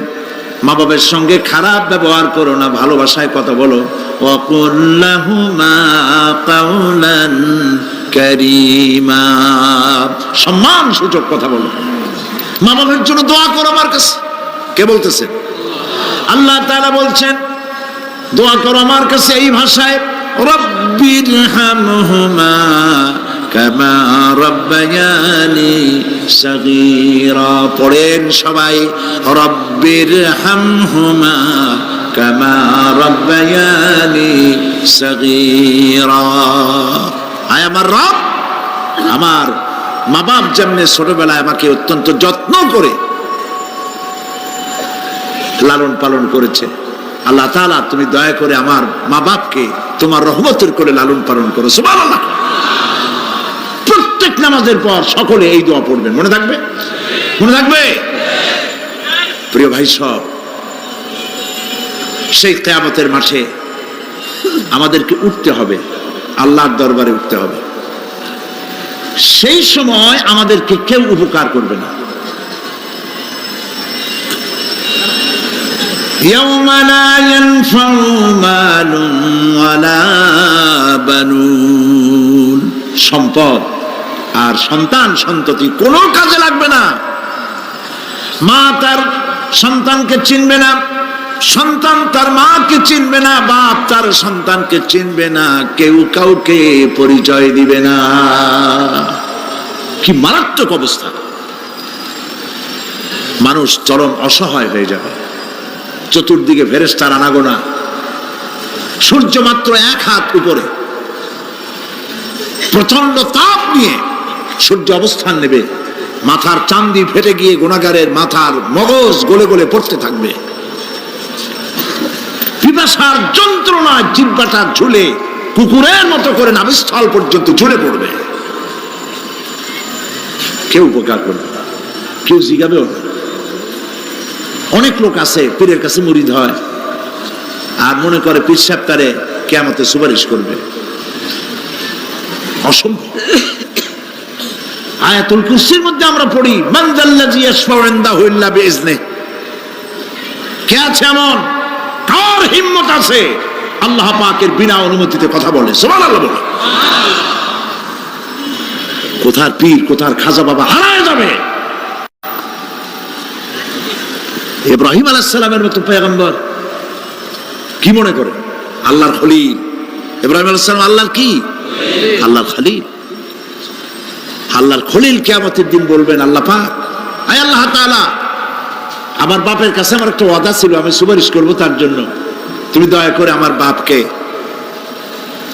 মা বাবার সঙ্গে খারাপ ব্যবহার করো না, ভালোবাসায় কথা বলো। ওয়াকুল লাহুমা কাওলান কারীমা, সম্মান সূচক কথা বলো। মা বাবার জন্য দোয়া করো আমার কাছে। কে বলতেছে? আল্লাহ তাআলা বলছেন দোয়া করো আমার কাছে এই ভাষায়, রব্বিরহামহুমা কামা রাব্বায়ানি সাগীরা। পড়েন সবাই, রব্বিরহামহুমা কামা রাব্বায়ানি সাগীরা। আয় আমার রব, আমার মা বাপ যেমনি ছোটবেলায় আমাকে অত্যন্ত যত্ন করে লালন পালন করেছে, আল্লাহ তাআলা তুমি দয়া করে আমার মা বাপকে তোমার রহমতের করে লালন পালন করো। সুবহানাল্লাহ। প্রত্যেক নামাজের পর সকলে এই দোয়া পড়বেন, মনে থাকবে? মনে থাকবে? প্রিয় ভাই সব, সেই কিয়ামতের মাঠে আমাদেরকে উঠতে হবে, আল্লাহর দরবারে উঠতে হবে। সেই সময় আমাদেরকে কেউ উপকার করবে না। يوم لا ينفع مال ولا بنون, সম্পদ আর সন্তান সন্ততি কোনো কাজে লাগবে না। মা তার সন্তানকে চিনবে না, সন্তান তার মাকে চিনবে না, বাপ তার সন্তানকে চিনবে না, কেউ কাউকে পরিচয় দিবে না। কি মারাত্মক অবস্থা! মানুষ চরম অসহায় হয়ে যাবে। চতুর্দিকে ফেরেশতার আনাগোনা, সূর্য মাত্র 1 হাত উপরে, প্রচন্ড তাপ নিয়ে সূর্য অবস্থান নেবে, মাথার চান্দি ফেটে গিয়ে গুনাহগারের মাথার মগজ গলে গলে পড়তে থাকবে। পিপাসার যন্ত্রণা জিহ্বাটা ঝুলে কুকুরের মতো করে নাভিস্থল পর্যন্ত ঝুলে পড়বে। কেউ উপকার করবে না, কেউ জিগাবেও না। অনেক লোক আছে পীরের কাছে মুরিদ হয় আর মনে করে পীর সাহেব তারে কিয়ামতে সুপারিশ করবে। অসম্ভব। আয়াতুল কুরসির মধ্যে আমরা পড়ি, মান যাল্লাযী ইয়াশফাউ ইনদাহু ইল্লা বিইজনিহি। কে আছে এমন, কার হিম্মত আছে আল্লাহ পাকের বিনা অনুমতিতে কথা বলে? সুবহানাল্লাহ বলে। কোথার পীর, কোথার খাজা বাবা হারায় যাবে। ইব্রাহিম আলাইহিস সালামের মতো পয়গম্বর কি মনে করে? আল্লাহর খলিল। ইব্রাহিম আলাইহিস সালাম আল্লাহর কি? আল্লাহর খলিল। আল্লাহর খলিল কিয়ামতের দিন বলবেন, আল্লাহ পাক, আয় আল্লাহ তাআলা, আমার বাপের কাছে আমার একটা ওয়াদা ছিল, আমি সুপারিশ করব তার জন্য, তুমি দয়া করে আমার বাপকে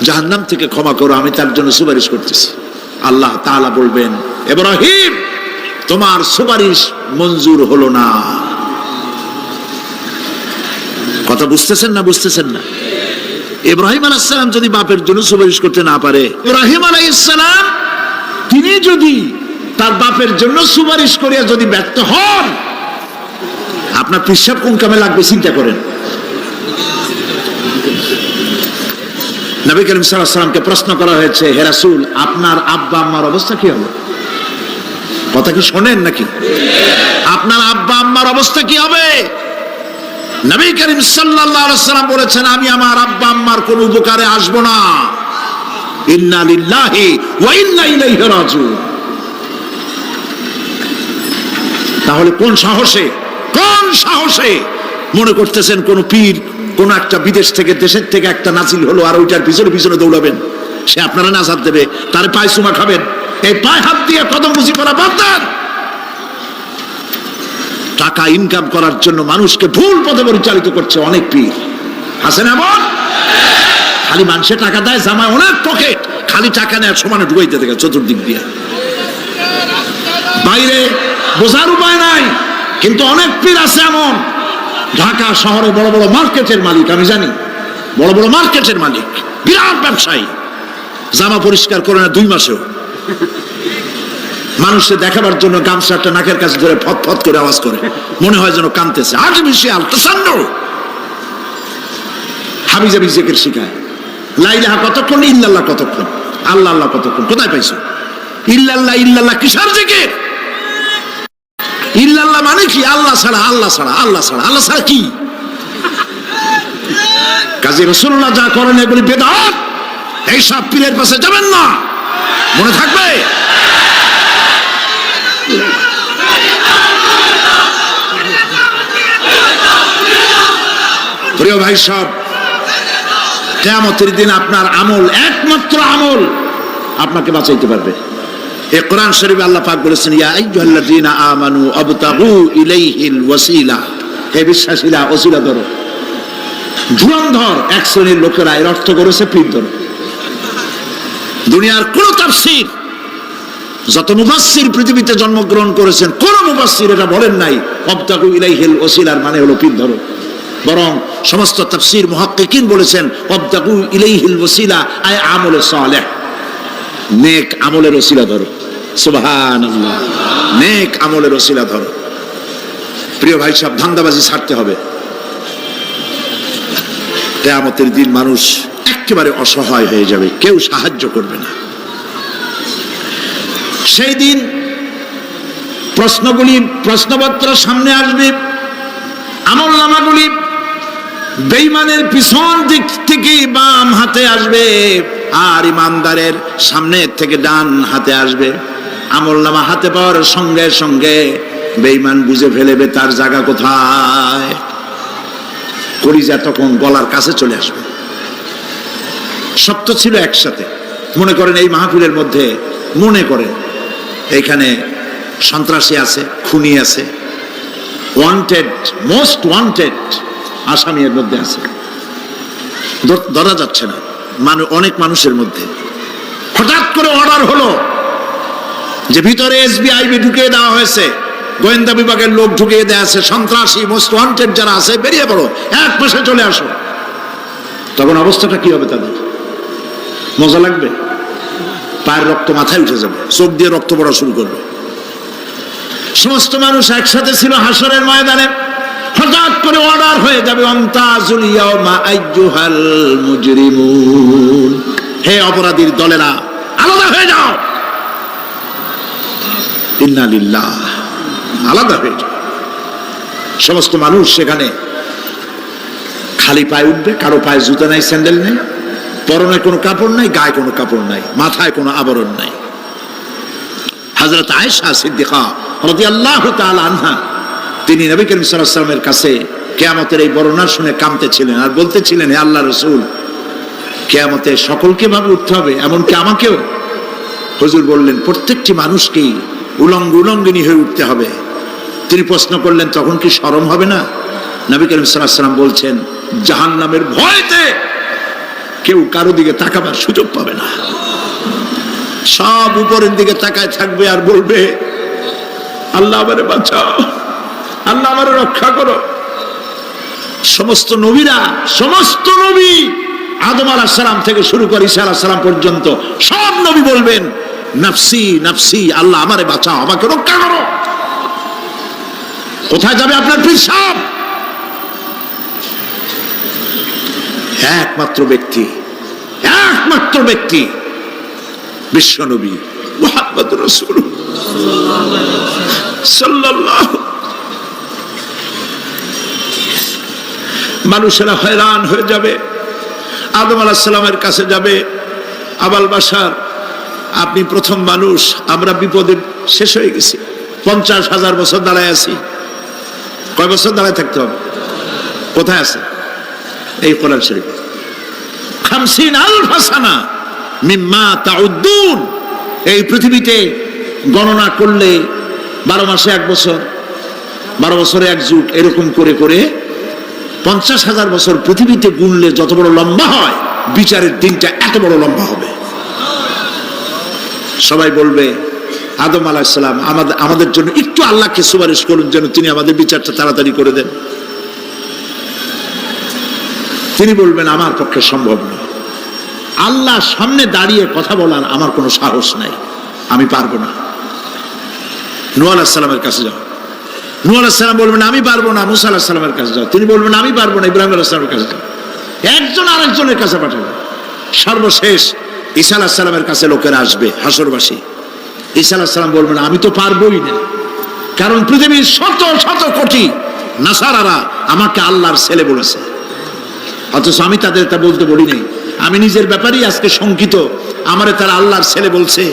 জাহান্নাম থেকে ক্ষমা করো, আমি তার জন্য সুপারিশ করতেছি। আল্লাহ তাআলা বলবেন, ইব্রাহিম তোমার সুপারিশ মঞ্জুর হলো না। কথা বুঝতেছেন না? বুঝতেছেন না? ইব্রাহিম আলাইহিস সালাম যদি বাপের জন্য সুপারিশ করতে না পারে, ইব্রাহিম আলাইহিস সালাম তিনি যদি তার বাপের জন্য সুপারিশ করিয়া যদি ব্যর্থ হন, আপনার পিসাব কোন কামে লাগবে চিন্তা করেন। নবী করিম সাল্লাল্লাহু আলাইহি ওয়াসাল্লামকে প্রশ্ন করা হয়েছে, হে রাসূল, আপনার আব্বা আম্মার অবস্থা কি হবে? কথা কি শোনেন নাকি? আপনার আব্বা আম্মার অবস্থা কি হবে? নবী করিম সাল্লাল্লাহু আলাইহি ওয়াসাল্লাম বলেছেন, আমি আমার আব্বা আম্মার কোন উপকারে আসব না। ইন্না লিল্লাহি ওয়া ইন্না ইলাইহি রাজিউন। তাহলে কোন সাহসে মনে করতেছেন কোন পীর কোন একটা বিদেশ থেকে দেশের থেকে একটা নাজিল হলো আর ওইটার পিছনে পিছনে দৌড়াবেন, সে আপনারা নাজাত দেবে, তার পায়ে চুমা খাবেন? এই পায়ে হাত দিয়ে কদম বুঝি করা বাদ দেন। টাকা ইনকাম করার জন্য মানুষকে ভুল পথে পরিচালিত করছে অনেক পীর, আছে না? এমন খালি মানুষে টাকা দেয়, জামায় অনেক পকেট, খালি টাকা নেয় সমানে ঢুকাইতে থাকে চতুর্দিক দিয়ে, বাইরে বোঝার উপায় নাই। কিন্তু অনেক পীর আছে এমন, ঢাকা শহরে বড় বড় মার্কেটের মালিক, আমি জানি বড় বড় মার্কেটের মালিক, বিরাট ব্যবসায়ী, জামা পরিষ্কার করে না 2 মাসেও, মানুষে দেখাবার জন্য গামছাটা নাকের কাছে ধরে ফত ফত করে আওয়াজ করে, মনে হয় যেন কাঁদতেছে। আজ বেশি আলতাসান্ন হাবিজাবি জিকির শিখায়, লা ইলাহা কতক্ষণ, ইল্লাল্লাহ কতক্ষণ, আল্লাহ আল্লাহ কতক্ষণ, কোথায় পাইছো? ইল্লাল্লাহ ইল্লাল্লাহ কিসের জিকির? ইল্লাল্লাহ মানে কি? আল্লাহ ছাড়া, আল্লাহ ছাড়া, আল্লাহ ছাড়া, আল্লাহ ছাড়া কি? কাজী রাসূলুল্লাহ যা করেন এগুলি বেদাত। এইসব পীরের পাশে যাবেন না, মনে থাকবে। প্রিয় ভাই সব, কিয়ামতের দিন আপনার আমল, একমাত্র আমল আপনাকে বাঁচাইতে পারবে। এই কোরআন শরীফে আল্লাহ পাক বলেছেন, ইয়া আইয়ুহাল্লাযীনা আমানু আবতাগু ইলাইহিল ওয়াসিলা, হে বিশ্বাসীরা ওসিলা ধরো। ধুরন্ধর এক শ্রেণীর লোকেরা এর অর্থ করেছে পীর ধরো। দুনিয়ার কোন তাফসীর, যত মুফাসসির পৃথিবীতে জন্মগ্রহণ করেছেন, কোন মুফাসসির এটা বলেন নাই আবতাগু ইলাইহিল ওয়াসিলার মানে হলো পীর ধরো। বরং সমস্ত তাফসীর মুহাক্কিকিন বলেছেন আবতাগু ইলাইহিল ওয়াসিলা আয় আমলে সালেহ, নেক আমলের ওসিলা ধরো। সুবহানাল্লাহ, নেক আমলের ওসিলা ধরো। প্রিয় ভাই সব, ধান্দাবাজি ছাড়তে হবে। কিয়ামতের দিন মানুষ একেবারে অসহায় হয়ে যাবে, কেউ সাহায্য করবে না। সেই দিন প্রশ্নপত্র সামনে আসবে, আমলনামাগুলি বেঈমানের পিছন দিক থেকে বাম হাতে আসবে আর ইমানদারের সামনের থেকে ডান হাতে আসবে। আমলনামা হাতে পাওয়ার সঙ্গে সঙ্গে বেঈমান বুঝে ফেলেবে তার জায়গা কোথায়, কলিজা তখন গলার কাছে চলে আসবে। সত্য ছিল একসাথে। মনে করেন এই মাহফিলের মধ্যে, মনে করেন এইখানে সন্ত্রাসী আছে, খুনি আছে, ওয়ান্টেড, মোস্ট ওয়ান্টেড আসামি এর মধ্যে আছে, ধরা যাচ্ছে না অনেক মানুষের মধ্যে। হঠাৎ করে অর্ডার হলো যে ভিতরে এসবিআইবি ঢুকিয়ে দেওয়া হয়েছে, গোয়েন্দা বিভাগের লোক ঢুকিয়ে দেওয়া আছে, সন্ত্রাসী মোস্ট ওয়ান্টেড যারা আছে বেরিয়ে পড়ো, এক পাশে চলে আসো। তখন অবস্থাটা কি হবে তাদের? মজা লাগবে? পায়ের রক্ত মাথায় উঠে যাবে, চোখ দিয়ে রক্ত পড়া শুরু করবে। সমস্ত মানুষ একসাথে ছিল হাসরের ময়দানে, হঠাৎ করে অর্ডার হয়ে যাবে, অন্তাজুল ইয়াউমা আইয়ুহাল মুজরিমুন, হে অপরাধীর দলেরা আলাদা হয়ে যাও। ইন্না লিল্লাহ, আলাদা হয়ে যাও। সমস্ত মানুষ সেখানে খালি পায়ে উঠবে, কারো পায়ে জুতা নাই, স্যান্ডেল নেই, পরনে কোনো কাপড় নাই, গায়ে কোনো কাপড় নাই, মাথায় কোনো আবরণ নাই। হযরত আয়েশা সিদ্দিকা রাদিয়াল্লাহু তাআলা আনহা, তিনি নবী করিম সাল্লাল্লাহু আলাইহি ওয়াসাল্লামের কাছে কিয়ামতের এই বর্ণনা শুনে কাঁদতেছিলেন আর বলতেছিলেন, হে আল্লাহর রাসূল, কিয়ামতে সকলকে ভাবে উঠতে হবে, এমনকি আমাকেও? হুজুর বললেন, প্রত্যেকটি মানুষকেই উলঙ্গিনী হয়ে উঠতে হবে। তিনি প্রশ্ন করলেন, তখন কি শরম হবে না? নবী করিম সাল্লাল্লাহু আলাইহি ওয়াসাল্লাম বলছেন, জাহান্নামের ভয়তে কেউ কারো দিকে তাকাবার সুযোগ পাবে না। সব উপরের দিকে তাকায় থাকবে আর বলবে, আল্লাহ আমারে বাঁচাও, আল্লাহ আমারে রক্ষা করো। সমস্ত নবী আদম আলাইহিস সালাম থেকে শুরু করে ঈসা আলাইহিস সালাম পর্যন্ত সব নবী বলবেন নফসি নফসি, আল্লাহ আমারে বাঁচাও, আমাকে রক্ষা করো। কোথায় যাবে আপনার পীর সাহেব? একমাত্র ব্যক্তি বিশ্ব নবী মুহাম্মদুর রাসূলুল্লাহ সাল্লাল্লাহু। মানুষেরা হয়রান হয়ে যাবে, আদম আলাইহিস সালামের কাছে যাবে, আবাল বাশার আপনি প্রথম মানুষ, আমরা বিপদে শেষ হয়ে গেছি, 50,000 বছর দাঁড়ায় আছি। কয় বছর দাঁড়ায় থাকতে হবে? কোথায় আছে? এই কোরআন শরীফ 50,000 সানা মিম্মা তাউদ্দুন। এই পৃথিবীতে গণনা করলে 12 মাসে 1 বছর, 12 বছরে 1 যুগ, এরকম করে করে 50,000 বছর পৃথিবীতে গুনলে যত বড় লম্বা হয়, বিচারের দিনটা এত বড় লম্বা হবে। সবাই বলবে আদম আলাইহিস সালাম আমাদের জন্য একটু আল্লাহকে সুপারিশ করুন যেন তিনি আমাদের বিচারটা তাড়াতাড়ি করে দেন। তিনি বলবেন আমার পক্ষে সম্ভব না, আল্লাহর সামনে দাঁড়িয়ে কথা বলার আমার কোনো সাহস নাই, আমি পারবো না। নূহ আলাইহিস সালামের কাছে যাও, নূহ আলাইহিস সালাম বলবেন আমি পারবো না। মুসা আলাইহিস সালামের কাছে যাও, তিনি বলবেন আমি পারবো না। ইব্রাহিম আলাইহিস সালামের কাছে যাও, একজন আরেকজনের কাছে পাঠাবে। সর্বশেষ ঈসা আলাইহিস সালামের কাছে লোকেরা আসবে, হাসরবাসী। ঈসা আলাইহিস সালাম বলবেন আমি তো পারবোই না, কারণ পৃথিবীর শত শত কোটি নাসারারা আমাকে আল্লাহর ছেলে বলেছে, অথচ আমি তাদের তা বলতে বলি নাই। আমি নিজের ব্যাপারেই আজকে শঙ্কিত, আমারে তারা আল্লাহর ছেলে বলছে।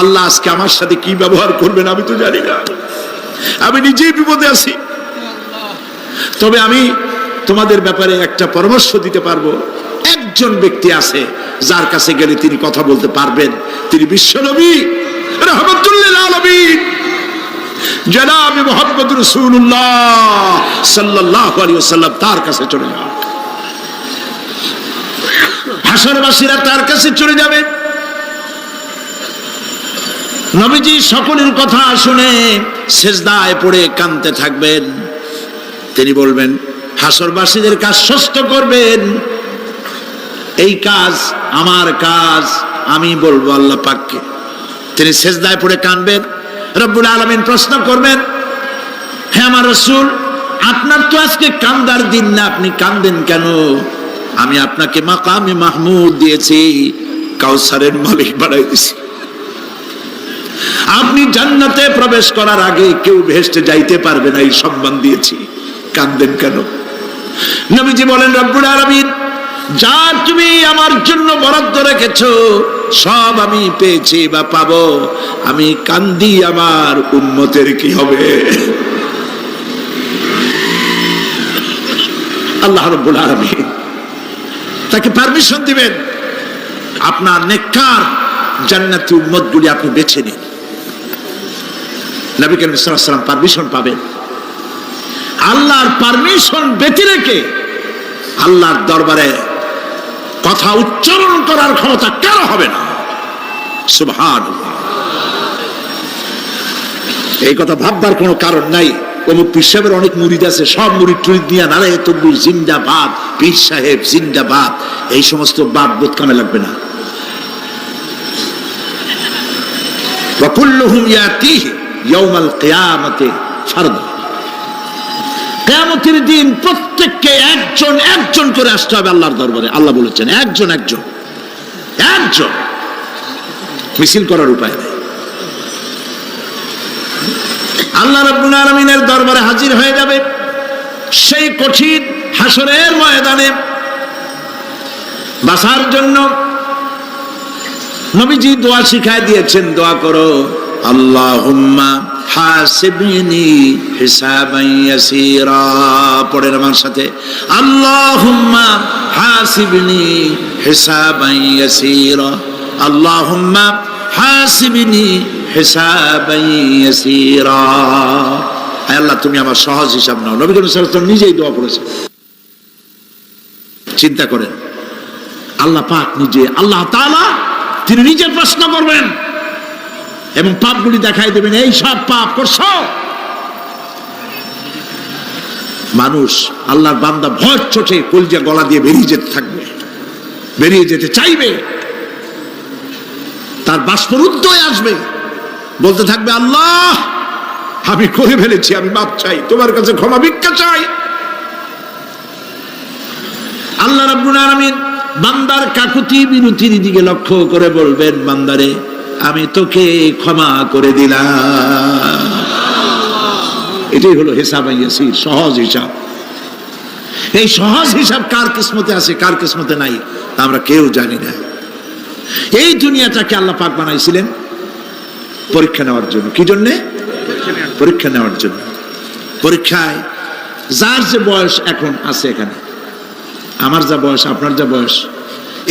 আল্লাহ আজকে আমার সাথে কি ব্যবহার করবেন আমি তো জানি না, আমি নিজেই বিপদে আছি। তবে আমি তোমাদের ব্যাপারে একটা পরামর্শ দিতে পারবো, একজন ব্যক্তি আছে যার কাছে গেলে তিনি কথা বলতে পারবেন, তিনি বিশ্বনবী রাহমাতুল লিল আলামিন জনাব মুহাম্মদ রাসূলুল্লাহ সাল্লাল্লাহু আলাইহি ওয়াসাল্লাম। তার কাছে চলে যাও, হাসরবাসীরা তার কাছে চলে যাবে। নবীজি সকলের কথা শুনে সিজদায় পড়ে কাঁদতে থাকবেন। তিনি বলবেন হাসরবাসীদের কাজ সুস্থ করবেন, এই কাজ আমার কাজ, আমি বলবো আল্লাহ পাককে। তিনি সিজদায় পড়ে কাঁদবেন, রব্বুল আলামিন প্রশ্ন করবেন হে আমার রাসূল, আপনার তো আজকে কান্দার দিন না, আপনি কাঁদেন কেন? আমি আপনাকে মাকামে মাহমুদ দিয়েছি, কাউসারের মালিক বানাই দিয়েছি। আপনি জান্নাতে প্রবেশ করার আগে কেউ বেহেশতে যাইতে পারবে না, এই সম্মান দিয়েছি, কাঁদেন কেন? নবীজি বলেন রব্বুল আলামিন যা তুমি আমার জন্য বরাদ্দ রেখেছো সব আমি পেয়েছি বা পাবো, আমি কান্দি আমার উম্মতের কি হবে? আল্লাহ রাব্বুল আলামিন তাকে পারমিশন দিবেন, আপনার নেককার জান্নাতি উম্মতগুলি আপনি বেছে নিন। নবী করিম সাল্লাল্লাহু আলাইহি ওয়াসাল্লাম পারমিশন পাবেন। আল্লাহর পারমিশন ব্যতি রেখে আল্লাহর দরবারে কথা উচ্চারণ করার ক্ষমতা কার হবে না? সুবহানাল্লাহ। এই কথা ভাববার কোনো কারণ নাই। অমুক পীর সাহেবের অনেক মুরিদ আছে, সব মুরিদ টুরিদ নিয়ে নারায়ে তাকবীর জিন্দাবাদ, পীর সাহেব জিন্দাবাদ, এই সমস্ত বাদ বোধ কামে লাগবে না। ওয়া কুল্লুহুম ইয়াতিহি ইয়াউমাল কিয়ামাতি ফারদা। কিয়ামতের দিন প্রত্যেককে একজন একজন করে আসতে হবে আল্লাহর দরবারে। আল্লাহ বলেছেন একজন একজন একজন, মিছিল করার উপায় নেই। আল্লাহ রাব্বুল আলামিনের দরবারে হাজির হয়ে যাবে সেই কঠিন হাসরের ময়দানে বাঁচার জন্য। নবীজি দোয়া শিখায় দিয়েছেন, দোয়া করো আল্লাহুম্মা হাসিবনি হিসাবান ইয়াসীরা। পড়েন আমার সাথে, আল্লাহুম্মা হাসিবনি হিসাবান ইয়াসীরা, আল্লাহুম্মা হাসিবনি হিসাবান ইয়াসীরা। হে আল্লাহ তুমি আমার সহজ হিসাব নাও। নবী করিম সাল্লাল্লাহু আলাইহি ওয়াসাল্লাম নিজেই দোয়া করেছেন। চিন্তা করেন, আল্লাহ পাক নিজে, আল্লাহ তাআলা তিনি নিজে প্রশ্ন করবেন এবং পাপগুলি দেখাই দেবেন, এই সব পাপ করছো। মানুষ আল্লাহর বান্দা ভয় চোটে কলজা গলা দিয়ে বেরিয়ে যেতে থাকবে। বেরিয়ে যেতে চাইবে, তার বাষ্পরুদ্ধ হয়ে আসবে, বলতে থাকবে আল্লাহ আমি করে ফেলেছি, আমি মাপ চাই, তোমার কাছে ক্ষমা ভিক্ষা চাই। আল্লাহ রাব্বুল আলামিন বান্দার কাকুতি বিরতির দিকে লক্ষ্য করে বলবেন, বান্দারে আমি তোকে ক্ষমা করে দিলাম। এটাই হলো হিসাব ইয়াসির, সহজ হিসাব। এই সহজ হিসাব কার কিসমতে আছে কার কিসমতে নাই তা আমরা কেউ জানি না। এই দুনিয়াটাকে আল্লাহ পাক বানাইছিলেন পরীক্ষা নেওয়ার জন্য। কি জন্য? পরীক্ষা নেওয়ার জন্য। পরীক্ষায় যার যে বয়স এখন আছে, এখানে আমার যা বয়স, আপনার যা বয়স,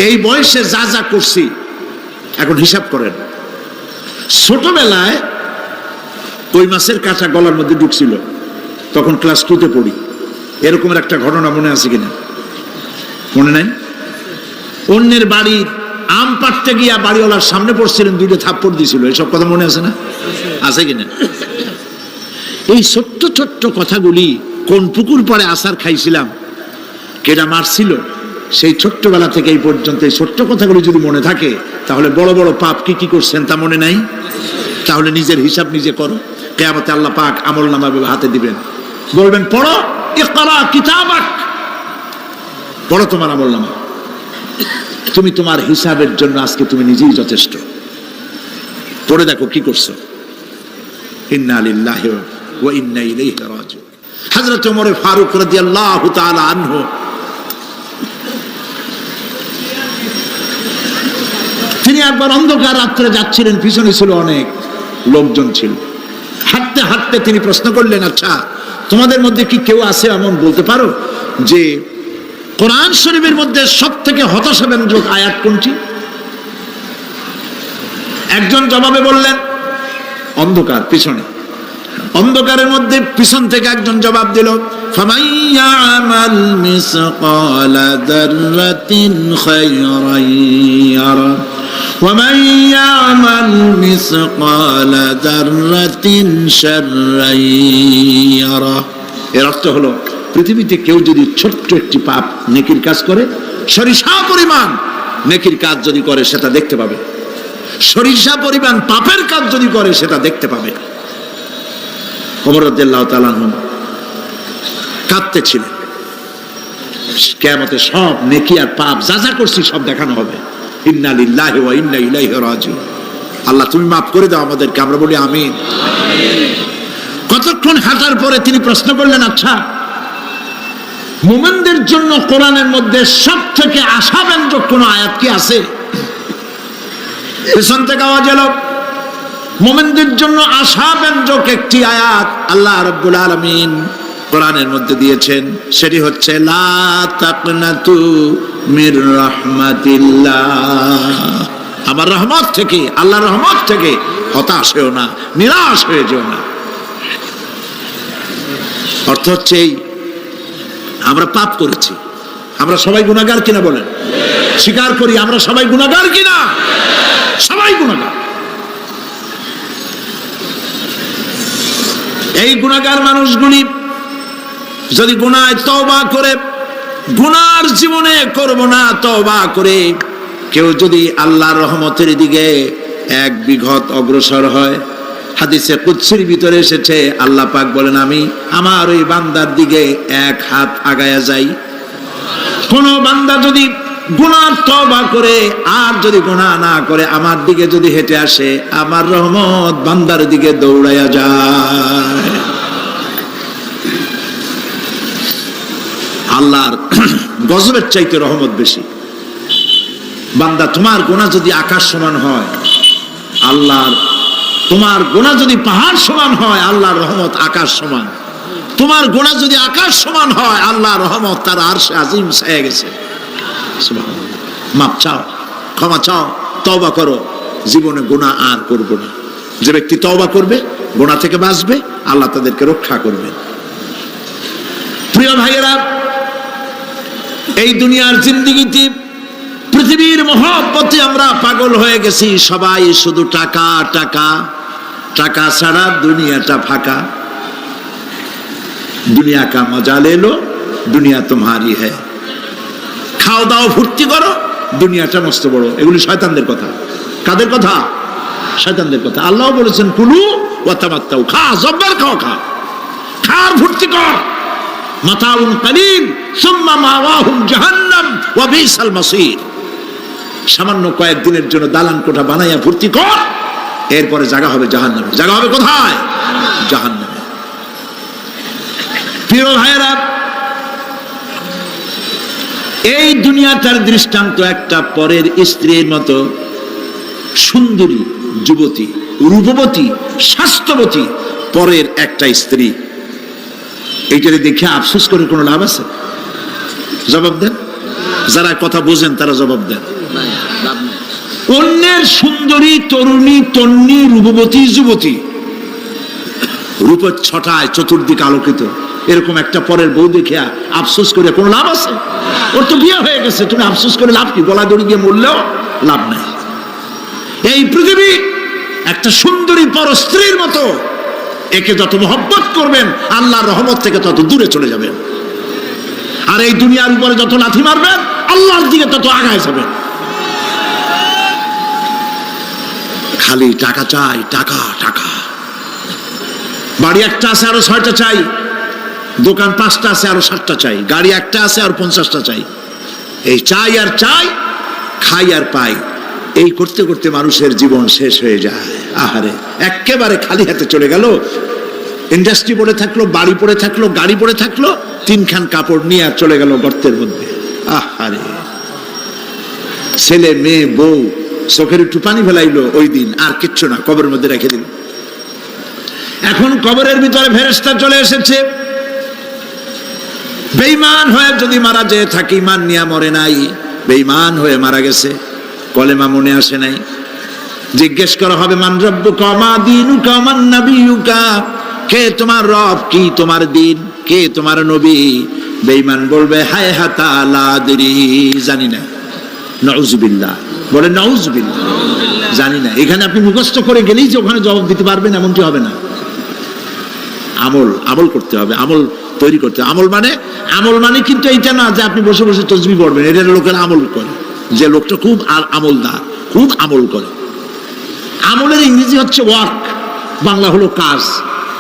এই বয়সে যা যা করছি এখন হিসাব করেন। ছোটবেলায় কই মাছের কাঁটা গলার মধ্যে ঢুকছিল, তখন ক্লাস 2-তে পড়ি, এরকমের একটা ঘটনা মনে আছে কিনা? মনে নাই? অন্যের বাড়ির আম পাড়তে গিয়া বাড়িওয়ালার সামনে পড়ছিলেন, 2টা থাপ্পড় দিয়েছিল, এসব কথা মনে আছে না? আছে কিনা? এই ছোট্ট ছোট্ট কথাগুলি, কোন পুকুর পাড়ে আসার খাইছিলাম, কেডা মারছিল, সেই ছোট্টবেলা থেকে এই পর্যন্ত এই ছোট্ট কথাগুলি যদি মনে থাকে, তাহলে বড় বড় পাপ কি কি করছেন তা মনে নাই? তাহলে নিজের হিসাব নিজে করো। কিয়ামতে আল্লাহ পাক আমলনামা হাতে দিবেন, বলবেন পড়ো, ইকরা কিতাবাক, পড়ো তোমার আমলনামা। তুমি তোমার হিসাবের জন্য আজকে তুমি নিজেই যথেষ্ট। পড়ে দেখো কি করছো। ইন্না লিল্লাহি ওয়া ইন্না ইলাইহি রাজিউন। হযরত ওমর ফারুক রাদিয়াল্লাহু তাআলা আনহু তিনি একবার অন্ধকার রাত্রে যাচ্ছিলেন, পিছনে ছিল অনেক লোকজন ছিল। হাঁটতে হাঁটতে তিনি প্রশ্ন করলেন, আচ্ছা তোমাদের মধ্যে কি কেউ আছে এমন বলতে পারো যে কোরআন শরীফের মধ্যে সব থেকে হতাশাব্যঞ্জক আয়াত কোনটি? একজন জবাবে বললেন, অন্ধকার, পিছনে অন্ধকারের মধ্যে পিছন থেকে একজন জবাব দিল, ফামাইয়ামাল মিসকালা যাররাতিন খায়রান ইয়ারা ওয়া মাইয়ামাল মিসকালা যাররাতিন শাররান ইয়ারা। এর অর্থ হলো, পৃথিবীতে কেউ যদি ছোট্ট একটি পাপ নেকির কাজ করে, সরিষা পরিমাণ নেকির কাজ যদি করে সেটা দেখতে পাবে, সরিষা পরিমাণ পাপের কাজ যদি করে সেটা দেখতে পাবে। ওমর রাদিয়াল্লাহু তাআলা আনহু কাঁদতেছিলেন, কিয়ামতে সব নেকি আর পাপ যা যা করছি সব দেখানো হবে। ইন্না লিল্লাহি ওয়া ইন্না ইলাইহি রাজিউন। আল্লাহ তুমি মাফ করে দাও আমাদেরকে, আমরা বলি আমিন। কতক্ষণ হাঁটার পরে তিনি প্রশ্ন করলেন, আচ্ছা মুমিনদের জন্য কোরআনের মধ্যে সব থেকে আশাব্যঞ্জক কোন আয়াত কি আছে? পেছন থেকে আওয়াজ এলো, মুমিনদের জন্য আশাব্যঞ্জক একটি আয়াত আল্লাহ রাব্বুল আলামিন কোরআনের মধ্যে দিয়েছেন, সেটি হচ্ছে লা তাকনাতু মির রাহমাতিল্লাহ। আমার রহমত থেকে, আল্লাহর রহমত থেকে হতাশ হয়েও না, নিরাশ হয়ে যেও না। অর্থ হচ্ছে এই, আমরা পাপ করেছি, আমরা সবাই গুনাহগার কিনা বলেন? স্বীকার করি আমরা সবাই গুনাহগার কিনা? সবাই গুনাহগার। এই গুনাহগার মানুষগুলি যদি গুনায় তওবা করে, গুনার জীবনে করব না তওবা করে কেউ যদি আল্লাহর রহমতের দিকে এক বিঘত অগ্রসর হয়, হাদিসে কুদসির ভিতরে এসেছে আল্লাহ পাক বলেন, আমি আমার ওই বান্দার দিকে এক হাত আগায়া যাই। কোন বান্দা যদি গুনার তওবা করে আর যদি গুনাহ না করে আমার দিকে যদি হেঁটে আসে, আমার রহমত বান্দার দিকে দৌড়াইয়া যায়। আল্লাহর গজবের চাইতে রহমত বেশি। বান্দা তোমার গুনাহ যদি আকাশ সমান হয়, আল্লাহর, তোমার গুনাহ যদি পাহাড় সমান হয়, আল্লাহর রহমত আকাশ সমান। তোমার গুনাহ যদি আকাশ সমান হয়, আল্লাহর রহমত তার আরশে আজিম ছায়া গেছে। সুবহানাল্লাহ। মাপ চাও, ক্ষমা চাও, তওবা করো, জীবনে গুনাহ আর করব না। যে ব্যক্তি তওবা করবে, গুনাহ থেকে বাঁচবে, আল্লাহ তাদেরকে রক্ষা করবেন। প্রিয় ভাইয়েরা, এই দুনিয়ার জিন্দেগিতে পৃথিবীর মহব্বতে আমরা পাগল হয়ে গেছি। সবাই শুধু টাকা টাকা, টাকা ছাড়া দুনিয়াটা ফাঁকা। দুনিয়া কা মজা লে লো, দুনিয়া তোমারি হ্যায়। খাও দাও ফুর্তি করো, দুনিয়াটা মস্ত বড়। এগুলি শয়তানদের কথা। কাদের কথা? শয়তানদের কথা। আল্লাহ বলেছেন কুলু ওয়া তামাত্তাউ, খা, জব্বার খাও, খা, খার ফুর্তি কর, মাতাউন কালিল সুম্মা মাওয়াহুম জাহান্নাম ওয়া বিসাল মাসির। সামান্য কয়েকদিনের জন্য দালান কোঠা বানাইয়া ফুর্তি কর, এরপরে জায়গা হবে জাহান্নামে। জায়গা হবে কোথায়? জাহান্নামে। প্রিয় ভাইয়েরা, এই দুনিয়াটার দৃষ্টান্ত একটা পরের স্ত্রীর মতো সুন্দরী যুবতী, রূপবতী, স্বাস্থ্যবতী পরের একটা স্ত্রী। এইটারে দেখে আফসোস করে কোনো লাভ আছে? জবাব দেন। যারা কথা বোঝেন তারা জবাব দেন। অন্যের সুন্দরী তরুণী, তন্নী, রূপবতী যুবতী, রূপের ছটায় চতুর্দিক আলোকিত, এরকম একটা পরের বউ দেখে আফসোস করে কোনো লাভ আছে? ওর তো বিয়ে হয়ে গেছে, তুমি আফসোস করে লাভ কি? গলা দড়ি দিয়ে মরলেও লাভ নাই। এই পৃথিবী একটা সুন্দরী পর স্ত্রীর মতো, একে যত মহব্বত করবেন আল্লাহর রহমত থেকে তত দূরে চলে যাবেন। আর এই দুনিয়ার উপরে যত লাথি মারবেন আল্লাহর দিকে তত আগায় যাবেন। খালি টাকা চাই, টাকা টাকা। বাড়ি একটা আছে আরো 6টা চাই, দোকান 5টা আছে আরো 7টা চাই, গাড়ি একটা আছে আর 50টা চাই। এই চাই আর চাই, খাই আর পাই, এই করতে করতে মানুষের জীবন শেষ হয়ে যায়। আহারে, একেবারে খালি হাতে চলে গেল। ইন্ডাস্ট্রি পড়ে থাকলো, বাড়ি পড়ে থাকলো, গাড়ি পড়ে থাকলো, 3খান কাপড় নিয়ে আর চলে গেল গর্তের মধ্যে। আহারে, ছেলে মেয়ে বউ চোখের একটু পানি ফেলাইলো ওই দিন, আর কিচ্ছু না, কবরের মধ্যে রেখে দিল। এখন কবরের ভিতরে ফেরেশতা চলে এসেছে। বেঈমান হয়ে যদি মারা যেয়ে থাকে, ঈমান নিয়ে মরে নাই, বেঈমান হয়ে মারা গেছে, কলেমা মনে আসে নাই, জিজ্ঞেস করা হবে মান রব্বুকা মা দীনুকা মান নাবিয়ুকা, কে তোমার রব, কি তোমার দিন, কে তোমার নবী? বেঈমান বলবে হায় হাতা লা আদরি, জানি না। নাউযুবিল্লাহ, বলে নাউযুবিল্লাহ, জানি না। এখানে আপনি মুখস্থ করে গেলেই যে ওখানে জবাব দিতে পারবেন এমনটি হবে না। আমল করতে হবে, আমল তৈরি করতে হবে। আমল মানে কিন্তু এইটা না যে আপনি বসে বসে তসবিহ পড়বেন। এটা লোকের আমল করে, যে লোকটা খুব আমলদার, খুব আমল করে। আমলের ইংরেজি হচ্ছে ওয়ার্ক, বাংলা হলো কাজ।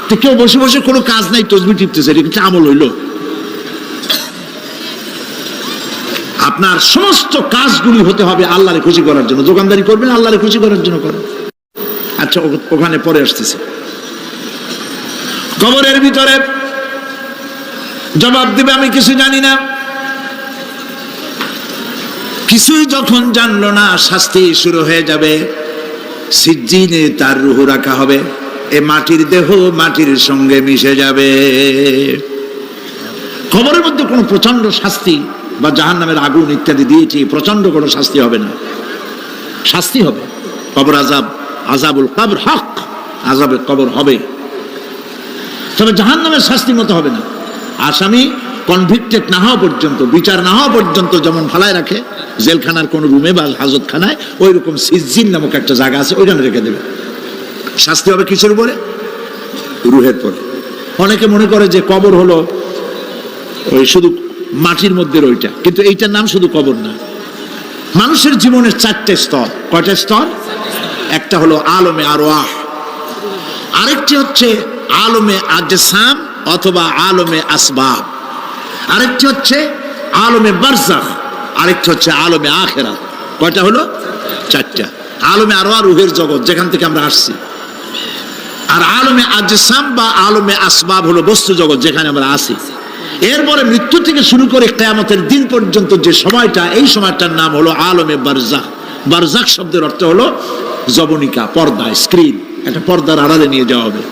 তো কেউ বসে বসে কোনো কাজ নাই, তসবিহ টিপতেছে, এটা কিন্তু আমল হইল? আপনার সমস্ত কাজগুলি হতে হবে আল্লাহরে খুশি করার জন্য। দোকানদারি করবেন আল্লাহরে খুশি করার জন্য করেন। আচ্ছা, ওখানে পরে আসতেছে। কবরের ভিতরে জবাব দিবে আমি কিছু জানি না। কিছুই যখন জানলো না, শাস্তি শুরু হয়ে যাবে। সিজ্জিনে তার রূহ রাখা হবে, এ মাটির দেহ মাটির সঙ্গে মিশে যাবে। কবরের মধ্যে কোনো প্রচন্ড শাস্তি বা জাহান্নামের আগুন ইত্যাদি দিয়েছি, প্রচন্ড কোনো শাস্তি হবে না। শাস্তি হবে কবর আযাব, আযাবুল কবর হক, আযাবে কবর হবে, তবে জাহান্নামের শাস্তির মতো হবে না। আসামি কনভিক্টেড না হওয়া পর্যন্ত, বিচার না হওয়া পর্যন্ত যেমন ফালায় রাখে জেলখানার কোন রুমে বা হাজতখানায়, ওই রকম সিজ্জিন নামক একটা জায়গা আছে, ওইখানে রেখে দেবে। শাস্তি হবে কিসের উপরে? রুহের পরে। অনেকে মনে করে যে কবর হলো ওই শুধু মাটির মধ্যে ওইটা, কিন্তু এইটার নাম শুধু কবর না। মানুষের জীবনের 4টে স্তর। কয়টা স্তর? একটা হলো আলমে আরওয়াহ, আরেকটি হচ্ছে আলমে আজসাম অথবা আলমে আসবাব, আরেকটি হচ্ছে আলমে বারজাখ, আরেকটি হচ্ছে আলমে আখিরাত। কয়টা হলো? 4টা। আলমে আরওয়াহ রুহের জগৎ, যেখান থেকে আমরা আসছি। আর আলমে আজসাম বা আলমে আসবাব হলো বস্তু জগৎ, যেখানে আমরা আছি। এরপরে মৃত্যু থেকে শুরু করে কিয়ামতের দিন পর্যন্ত যে সময়টা, এই সময়টার নাম হলো আলমে বারজাখ। বারজাখ শব্দের অর্থ হলো জবনিকা, পর্দা, স্ক্রিন, একটা পর্দার আড়ালে নিয়ে যাওয়া হবে।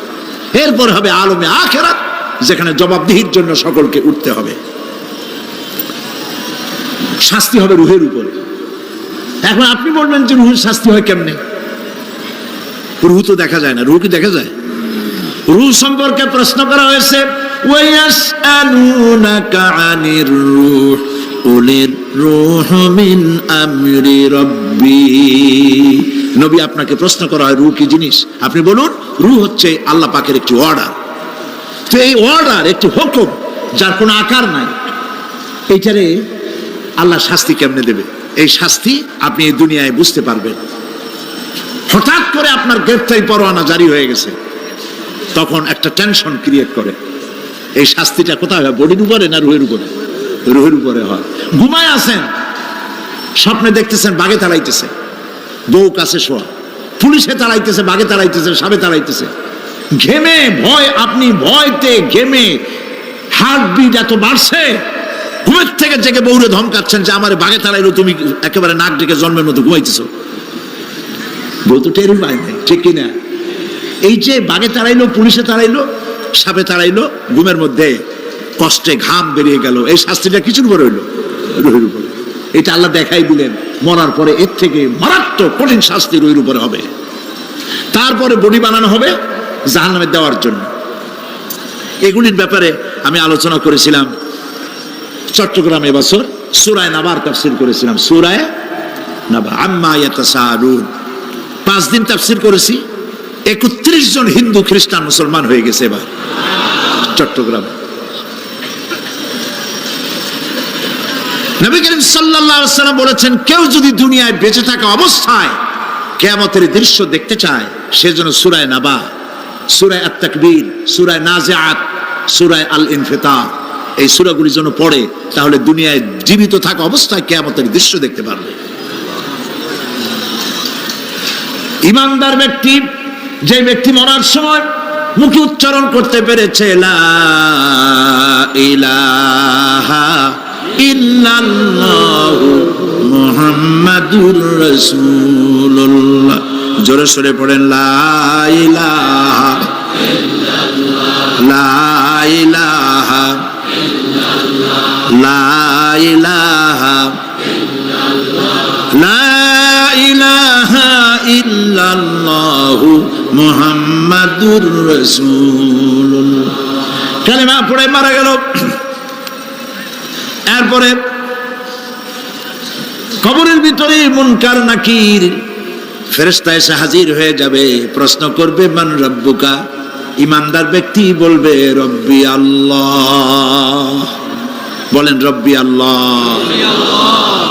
এরপর হবে আলমে আখিরাত, যেখানে জবাবদিহির জন্য সকলকে উঠতে হবে। শাস্তি হবে রুহের উপরে। এখন আপনি বলবেন যে রুহের শাস্তি হয় কেমনে? রুহ তো দেখা যায় না। রুহ কি দেখা যায়? রুহ সম্পর্কে প্রশ্ন করা হয়েছে, ওয়ায়াসআলুনাকা আনির রূহ কুলির রূহু মিন আমরি রাব্বি। নবী, আপনাকে প্রশ্ন করা হয় রূহ কি জিনিস, আপনি বলুন রূহ হচ্ছে আল্লাহ পাকের একটি অর্ডার। তো এই অর্ডার, একটি হুকুম, যার কোনো আকার নাই, এইটারে আল্লাহ শাস্তি কেমনে দেবে? এই শাস্তি আপনি এই দুনিয়ায় বুঝতে পারবেন। হঠাৎ করে আপনার গ্রেফতারি পরোয়ানা জারি হয়ে গেছে, তখন একটা টেনশন ক্রিয়েট করে। এই শাস্তিটা কোথায় হয়? বডির উপরে না রুহের উপরে? রুহের উপরে হয়। ঘুমায় আছেন, স্বপ্নে দেখতেছেন বাঘে তাড়াইতেছে, বউ কাছে শোয়া, পুলিশে তাড়াইতেছে, বাঘে তাড়াইতেছে, সাপে তাড়াইতেছে, ঘেমে ভয়, আপনি ভয়তে ঘেমে হার্টবিট এত বাড়ছে, ঘুমের থেকে জেগে বউরে ধমকাচ্ছেন যে আমারে বাঘে তাড়াইলো, তুমি একেবারে নাক ডেকে জন্মের মতো ঘুমাইতেছো। বউ তো টেরই পায় নাই, ঠিক কিনা? এই যে বাঘে তাড়াইলো, পুলিশে তাড়াইলো, সাপে তাড়াইলো, ঘুমের মধ্যে কষ্টে ঘাম বেরিয়ে গেল, এই শাস্তিটা কিছুর উপরে হইলো? রুহের উপরে। এটা আল্লাহ দেখাই দিলেন, মরার পরে এর থেকে মারাত্মক কঠিন শাস্তি রুহের উপরে হবে। তারপরে বডি বানানো হবে জাহান্নামে দেওয়ার জন্য। এগুলির ব্যাপারে আমি আলোচনা করেছিলাম চট্টগ্রামে এবছর সূরা নাবার তাফসীর করেছিলাম। সূরা নাবা, আম্মা ইয়াতাসাআলুন, 5 দিন তাফসীর করেছি। 31 জন হিন্দু খ্রিস্টান মুসলমান হয়ে গেছে এবার চট্টগ্রামে। নবী করিম সাল্লাল্লাহু আলাইহি ওয়াসাল্লাম বলেছেন, কেউ যদি দুনিয়ায় বেঁচে থাকা অবস্থায় কিয়ামতের দৃশ্য দেখতে চায়, সেজন্য সূরা নাবা, সূরা আত-তাকবীর, সূরা নাজিআত, সূরা আল-ইনফিতার, এই সূরাগুলি যেন পড়ে, তাহলে দুনিয়ায় জীবিত থাকা অবস্থায় কিয়ামতের দৃশ্য দেখতে পারবে। ঈমানদার ব্যক্তি, যে ব্যক্তি মরার সময় মুখে উচ্চারণ করতে পেরেছে লা ইলাহা ইল্লাল্লাহু মুহাম্মাদুর রাসূলুল্লাহ, জোরে সোরে পড়েন লা ইলাহা লা ইলাহা লা ইলাহা লা ইলাহা ইল্লাল্লাহু মুহাম্মাদুর রাসূলুল্লাহ। কালেমা পড়ে মারা গেল। এরপরে কবরের ভিতরে মুনকার নাকির ফেরেশতা এসে হাজির হয়ে যাবে, প্রশ্ন করবে মান রব্বুকা। ঈমানদার ব্যক্তি বলবে রব্বি আল্লাহ। বলেন রব্বি আল্লাহ।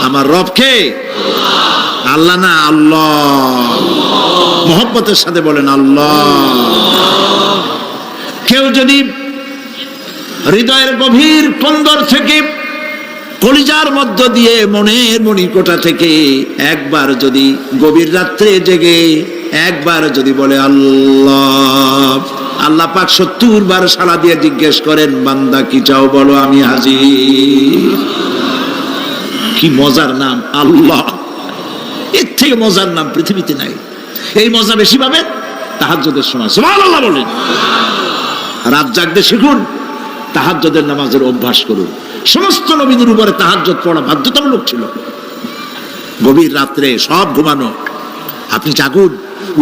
আমার রব কে? আল্লাহ না, আল্লাহ। মোহব্বতের সাথে বলেন আল্লাহ। কেউ যদি হৃদয়ের গভীর কন্দর থেকে, কলিজার মধ্য দিয়ে, মনের মণিকোটা থেকে একবার যদি গভীর রাত্রে জেগে একবার যদি বলে আল্লাহ, আল্লাহ পাক 70 বার সাড়া দিয়ে জিজ্ঞেস করেন, বান্দা কি চাও বলো, আমি হাজির। কি মজার নাম আল্লাহ! এর থেকে মজার নাম পৃথিবীতে নাই। এই মজা বেশি পাবেন তাহাজ্জুদের সময়। সুবহানাল্লাহ বলেন। রাত জাগতে শিখুন, তাহাজ্জুদের নামাজের অভ্যাস করুন। সমস্ত নবীদের উপরে তাহাজ্জুদ পড়া বাধ্যতামূলক ছিল। গভীর রাত্রে সব ঘুমানো, আপনি জাগুন,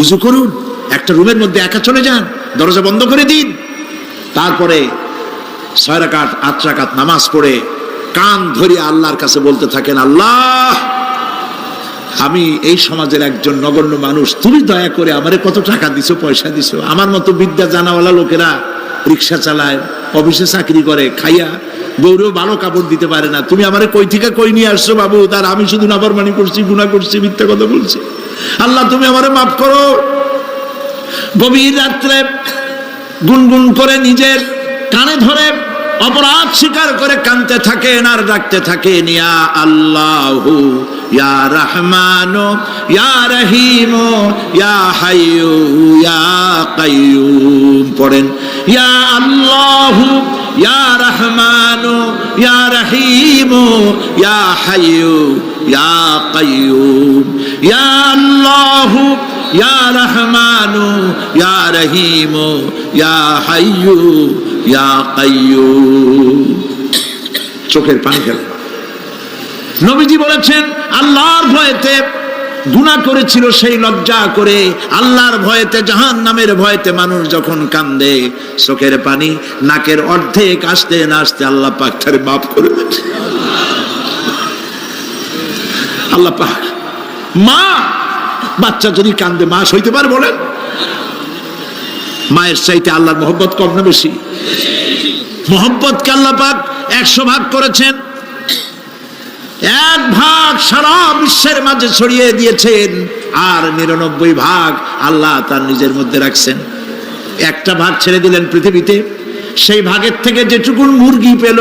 উযু করুন, একটা রুমের মধ্যে একা চলে যান, দরজা বন্ধ করে দিন, তারপরে 6 রাকাত 8 রাকাত নামাজ পড়ে কান ধরে আল্লাহর কাছে বলতে থাকেন, আল্লাহ, আমি এই সমাজের একজন নগণ্য মানুষ, তুমি দয়া করে আমারে কত টাকা দিছো, পয়সা দিছো, আমার মতো বিদ্যা জানাওয়ালা লোকেরা রিক্সা চালায়, অফিসে চাকরি করে, খাইয়া বউরেও ভালো কাপড় দিতে পারে না, তুমি আমারে কই থেকে কই নিয়ে আসছো বাবু, তার আমি শুধু নাফরমানি করছি, গুনাহ করছি, মিথ্যা কথা বলছি, আল্লাহ তুমি আমারে মাফ করো। গভীর রাত্রে গুনগুন করে নিজের কানে ধরে অপরাধ স্বীকার করে কাঁদতে থাকেন আর ডাকতে থাকেন, ইয়া আল্লাহু ইয়া রহমানু ইয়া রহিমু ইয়া হাইয়ু ইয়া কাইয়ুম। পড়েন ইয়া আল্লাহু ইয়া রহমানু ইয়া রহিমু ইয়া হাইয়ু ইয়া কাইয়ুম। ইয়া আল্লাহু ইয়া রহমানু ইয়া রহিমু ইয়া হাইয়ু ইয়া কাইয়ুম। চোখের পানি ফেলে। নবীজি বলেছেন, আল্লাহর ভয়েতে গুনাহ করেছিল সেই লজ্জা করে, আল্লাহর ভয়েতে, জাহান্নামের ভয়েতে মানুষ যখন কান্দে, চোখের পানি নাকের অর্ধেক আসতে না আসতে আল্লাহ পাক তারে মাফ করে দেন। আল্লাহ পাক। মা, বাচ্চা যদি কান্দে মা সইতে পারে? বলেন। মায়ের চাইতে আল্লাহর মহব্বত কম না বেশি? মহব্বতকে আল্লাহ পাক 100 ভাগ করেছেন। এক ভাগ সারা বিশ্বের মাঝে ছড়িয়ে দিয়েছেন, আর 99 ভাগ আল্লাহ তার নিজের মধ্যে রাখছেন। একটা ভাগ ছেড়ে দিলেন পৃথিবীতে, সেই ভাগের থেকে যেটুকুন মুরগি পেল,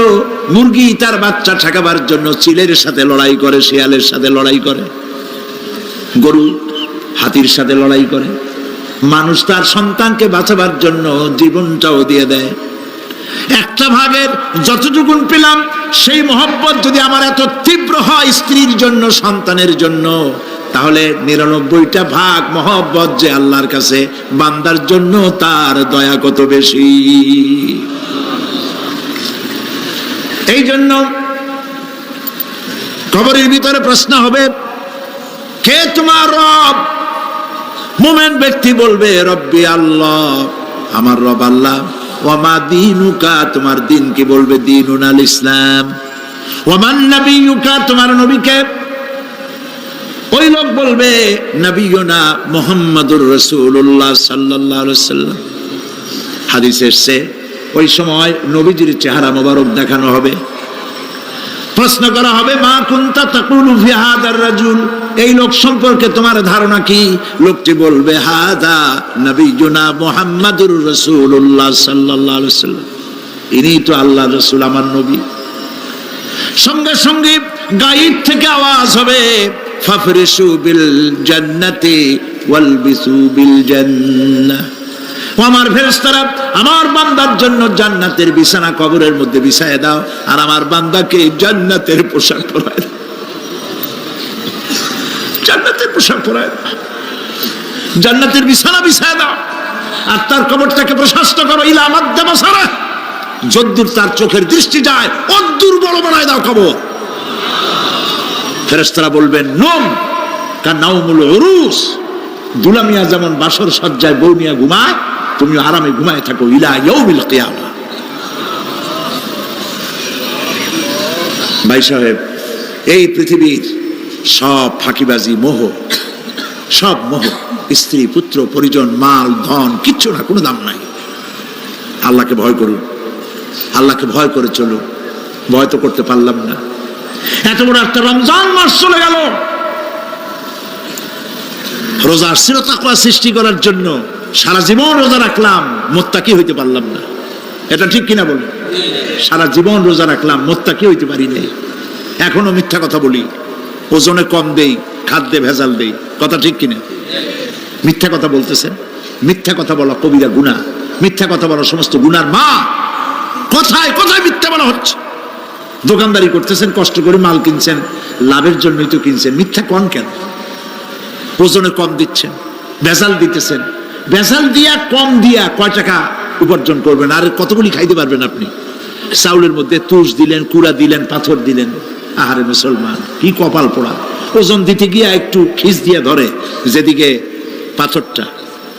মুরগি তার বাচ্চা ঠেকাবার জন্য চিলের সাথে লড়াই করে, শিয়ালের সাথে লড়াই করে, গরু হাতির সাথে লড়াই করে, মানুষ তার সন্তানকে বাঁচাবার জন্য জীবনটাও দিয়ে দেয়। একটা ভাগের যতটুকুন পেলাম, সেই মহব্বত যদি আমার এত তীব্র হয় স্ত্রীর জন্য, সন্তানের জন্য, তাহলে 99টা ভাগ মহব্বত যে আল্লাহর কাছে বান্দার জন্য, তার দয়া কত বেশি। এই জন্য কবরের ভিতরে প্রশ্ন হবে, কে তোমার রব? মুমিন ব্যক্তি বলবে, রব্বি আল্লাহ, আমার রব আল্লাহ। ওয়ামা দীনুকা, তোমার দিন কি? বলবে, দীনুন আল ইসলাম। ওয়ামান নবিয়ুকা, তোমার নবীকে? ওই লোক বলবে, নবিয়ুনা মুহাম্মাদুর রাসূলুল্লাহ সাল্লাল্লাহু আলাইহি ওয়াসাল্লাম। হাদিসে এসেছে, ওই সময় নবীজির চেহারা মোবারক দেখানো হবে, প্রশ্ন করা হবে, মা কুনতা তাকুলু ফি হাদার রাজুল, এই লোক সম্পর্কে তোমার ধারণা কি? লোকটি বলবে, হাদা নবিয়ুনা মুহাম্মাদুর রাসূলুল্লাহ সাল্লাল্লাহু আলাইহি ওয়াসাল্লাম, ইনি তো আল্লাহর রাসূল, আমার নবী। সঙ্গে সঙ্গে গায়েব থেকে আওয়াজ হবে, ফাফরিশু বিল জান্নাতি ওয়ালবিসু বিল জান্নাহ। আমার ফেরেশতারা আমার বান্দার জন্য জান্নাতের বিছানা কবরের মধ্যে বিছায় দাও, আর আমার বান্দাকে জান্নাতের পোশাক পরায় দাও, জান্নাতের পোশাক পরায় দাও, জান্নাতের বিছানা বিছায় দাও, আর তার কবরটাকে প্রশস্ত করো, ইলা মাদ্দা বাসারা, যদ্দূর তার চোখের দৃষ্টি যায় অদ্দূর বড় বানায় দাও কবর। ফেরেশতারা বলবেন, নম কানাউমুল উরুস, দুলামিয়া যেমন বাসর সজ্জায় বউ নিয়ে ঘুমায়, তুমিও আরামে ঘুমায় থাকো, ইলা ইয়াউমিল কিয়ামা। ভাই সাহেব, এই পৃথিবীর সব ফাঁকিবাজি, মোহ, সব মোহ, স্ত্রী, পুত্র, পরিজন, মাল, ধন, কিচ্ছু না, কোনো দাম নাই। আল্লাহকে ভয় করুন, আল্লাহকে ভয় করে চলুন। ভয় তো করতে পারলাম না। এত বড় একটা রমজান মাস চলে গেল, রোজা আসছিল তাকওয়া সৃষ্টি করার জন্য, সারা জীবন রোজা রাখলাম, মুত্তাকি হইতে পারলাম না। এটা ঠিক কিনা বলুন? সারা জীবন রোজা রাখলাম, মুত্তাকি হইতে পারি নাই। এখনো মিথ্যা কথা বলি, ওজনে কম দেই, খাদ্যে ভেজাল দেই, কথা ঠিক কিনা? মিথ্যা কথা বলতেছেন। মিথ্যা কথা বলা কবিরা গুনাহ, মিথ্যা কথা বলা সমস্ত গুনার মা। কোথায় কোথায় মিথ্যা বলা হচ্ছে? দোকানদারি করতেছেন, কষ্ট করে মাল কিনছেন, লাভের জন্যই তো কিনছেন, মিথ্যা কোন কেন? ওজনে কম দিচ্ছেন, ভেজাল দিতেছেন, ভেজাল দিয়া কম দিয়া কয় টাকা উপার্জন করবেন? আর কতগুলি খাইতে পারবেন আপনি? চাউলের মধ্যে তুষ দিলেন, কুড়া দিলেন, পাথর দিলেন। আহারে মুসলমান, কি কপাল পোড়া! ওজন দিতে গিয়া একটু খিস দিয়া ধরে যেদিকে পাথরটা,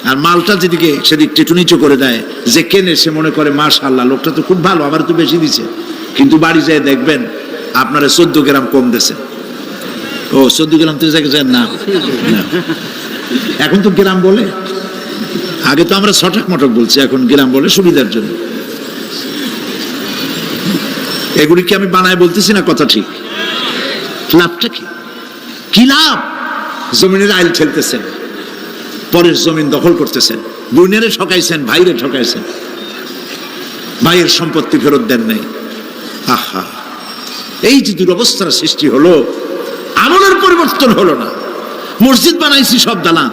আর মালটা যেদিকে সেদিক টেটু নিচু করে দেয়। যে কেনে সে মনে করে মাশাআল্লাহ, লোকটা তো খুব ভালো, আমার তো বেশি দিছে। কিন্তু বাড়ি যেয়ে দেখবেন আপনারা 14 গ্রাম কম দিছে। ও 14 গ্রাম তো না, এখন তো গ্রাম বলে, আগে তো আমরা ছটাক মটক বলছি, এখন গ্রাম বলে সুবিধার জন্য। এগুলি কি আমি বানায় বলতেছি না? কথা ঠিক। লাভটা কি? কি লাভ? জমিনের আইল ঠেলতেছেন, পরের জমিন দখল করতেছেন, বোনেরে ঠকাইছেন, ভাইরে ঠকাইছেন, ভাইয়ের সম্পত্তি ফেরত দেন নাই। আহা, এই যে দুরবস্থার সৃষ্টি হলো, আমলের পরিবর্তন হলো না। মসজিদ বানাইছি সব দালান,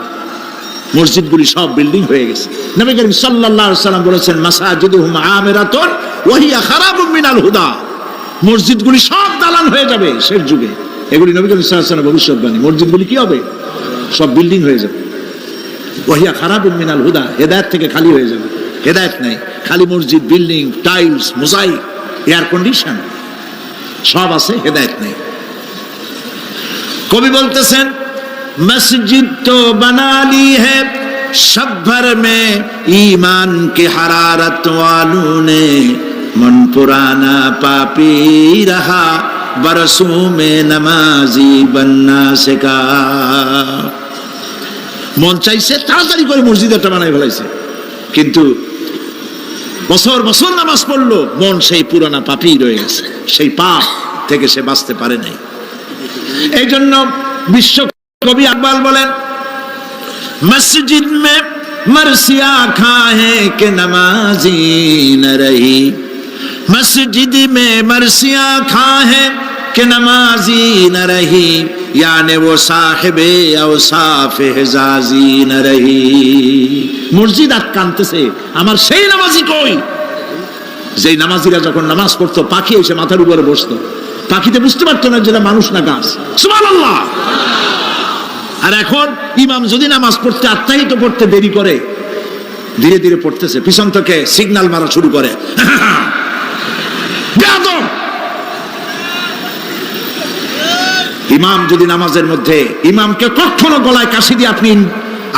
মসজিদগুলি সব বিল্ডিং হয়ে গেছে। নবী করিম সাল্লাল্লাহু আলাইহি ওয়াসাল্লাম বলেছেন, মাসাজিদুহুম আমিরাতুন ওয়া হিয়া খারাবুম মিনাল হুদা, মসজিদগুলি সব দালান হয়ে যাবে শেষ যুগে। এগুলি নবী করিম সাল্লাল্লাহু আলাইহি ওয়াসাল্লামের ভবিষ্যৎবাণী। মসজিদগুলি কি হবে? সব বিল্ডিং হয়ে যাবে। ওয়া হিয়া খারাবুম মিনাল হুদা, হেদায়েত থেকে খালি হয়ে যাবে। হেদায়েত নাই, খালি মসজিদ, building, tiles, mosaic, air condition সব আছে, হেদায়েত নেই। কবি বলতেছেন, मस्जिद तो बना ली है शब भर में ईमान की हरारत वालों ने, मन पुराना पापी रहा बरसों में नमाजी बनना सिखा। মন চাইছে তাড়াতাড়ি করে মসজিদ একটা বানাই ফেলাইছে, কিন্তু বছর বছর নামাজ পড়লো, মন সেই পুরানা পাপী রয়ে গেছে, সেই পাপ থেকে সে বাঁচতে পারে নাই। এই জন্য বিশ্ব কবি আকবাল বলেন, মসজিদ মে मरसिया खाए के नमाजी न रही, मस्जिद में मरसिया खाए के नमाजी न रही, यानी वो साहिबे औसाफ हिजाजी न रही। মসজিদ আটকানতেছে, আমার সেই নামাজি কই? যেই নামাজিরা যখন নামাজ পড়তো পাখি এসে মাথার উপরে বসতো, পাখিতে বুঝতে পারতো না যেটা মানুষ না গাছ। সুবহানাল্লাহ। আর এখন ইমাম যদি নামাজ পড়তে আত্মাহিত পড়তে দেরি করে, ধীরে ধীরে পড়তেছে, পিছন থেকে সিগন্যাল মারা শুরু করে, ইমাম যদি নামাজের মধ্যে, ইমামকে কখনো গলায় কাশি দিয়ে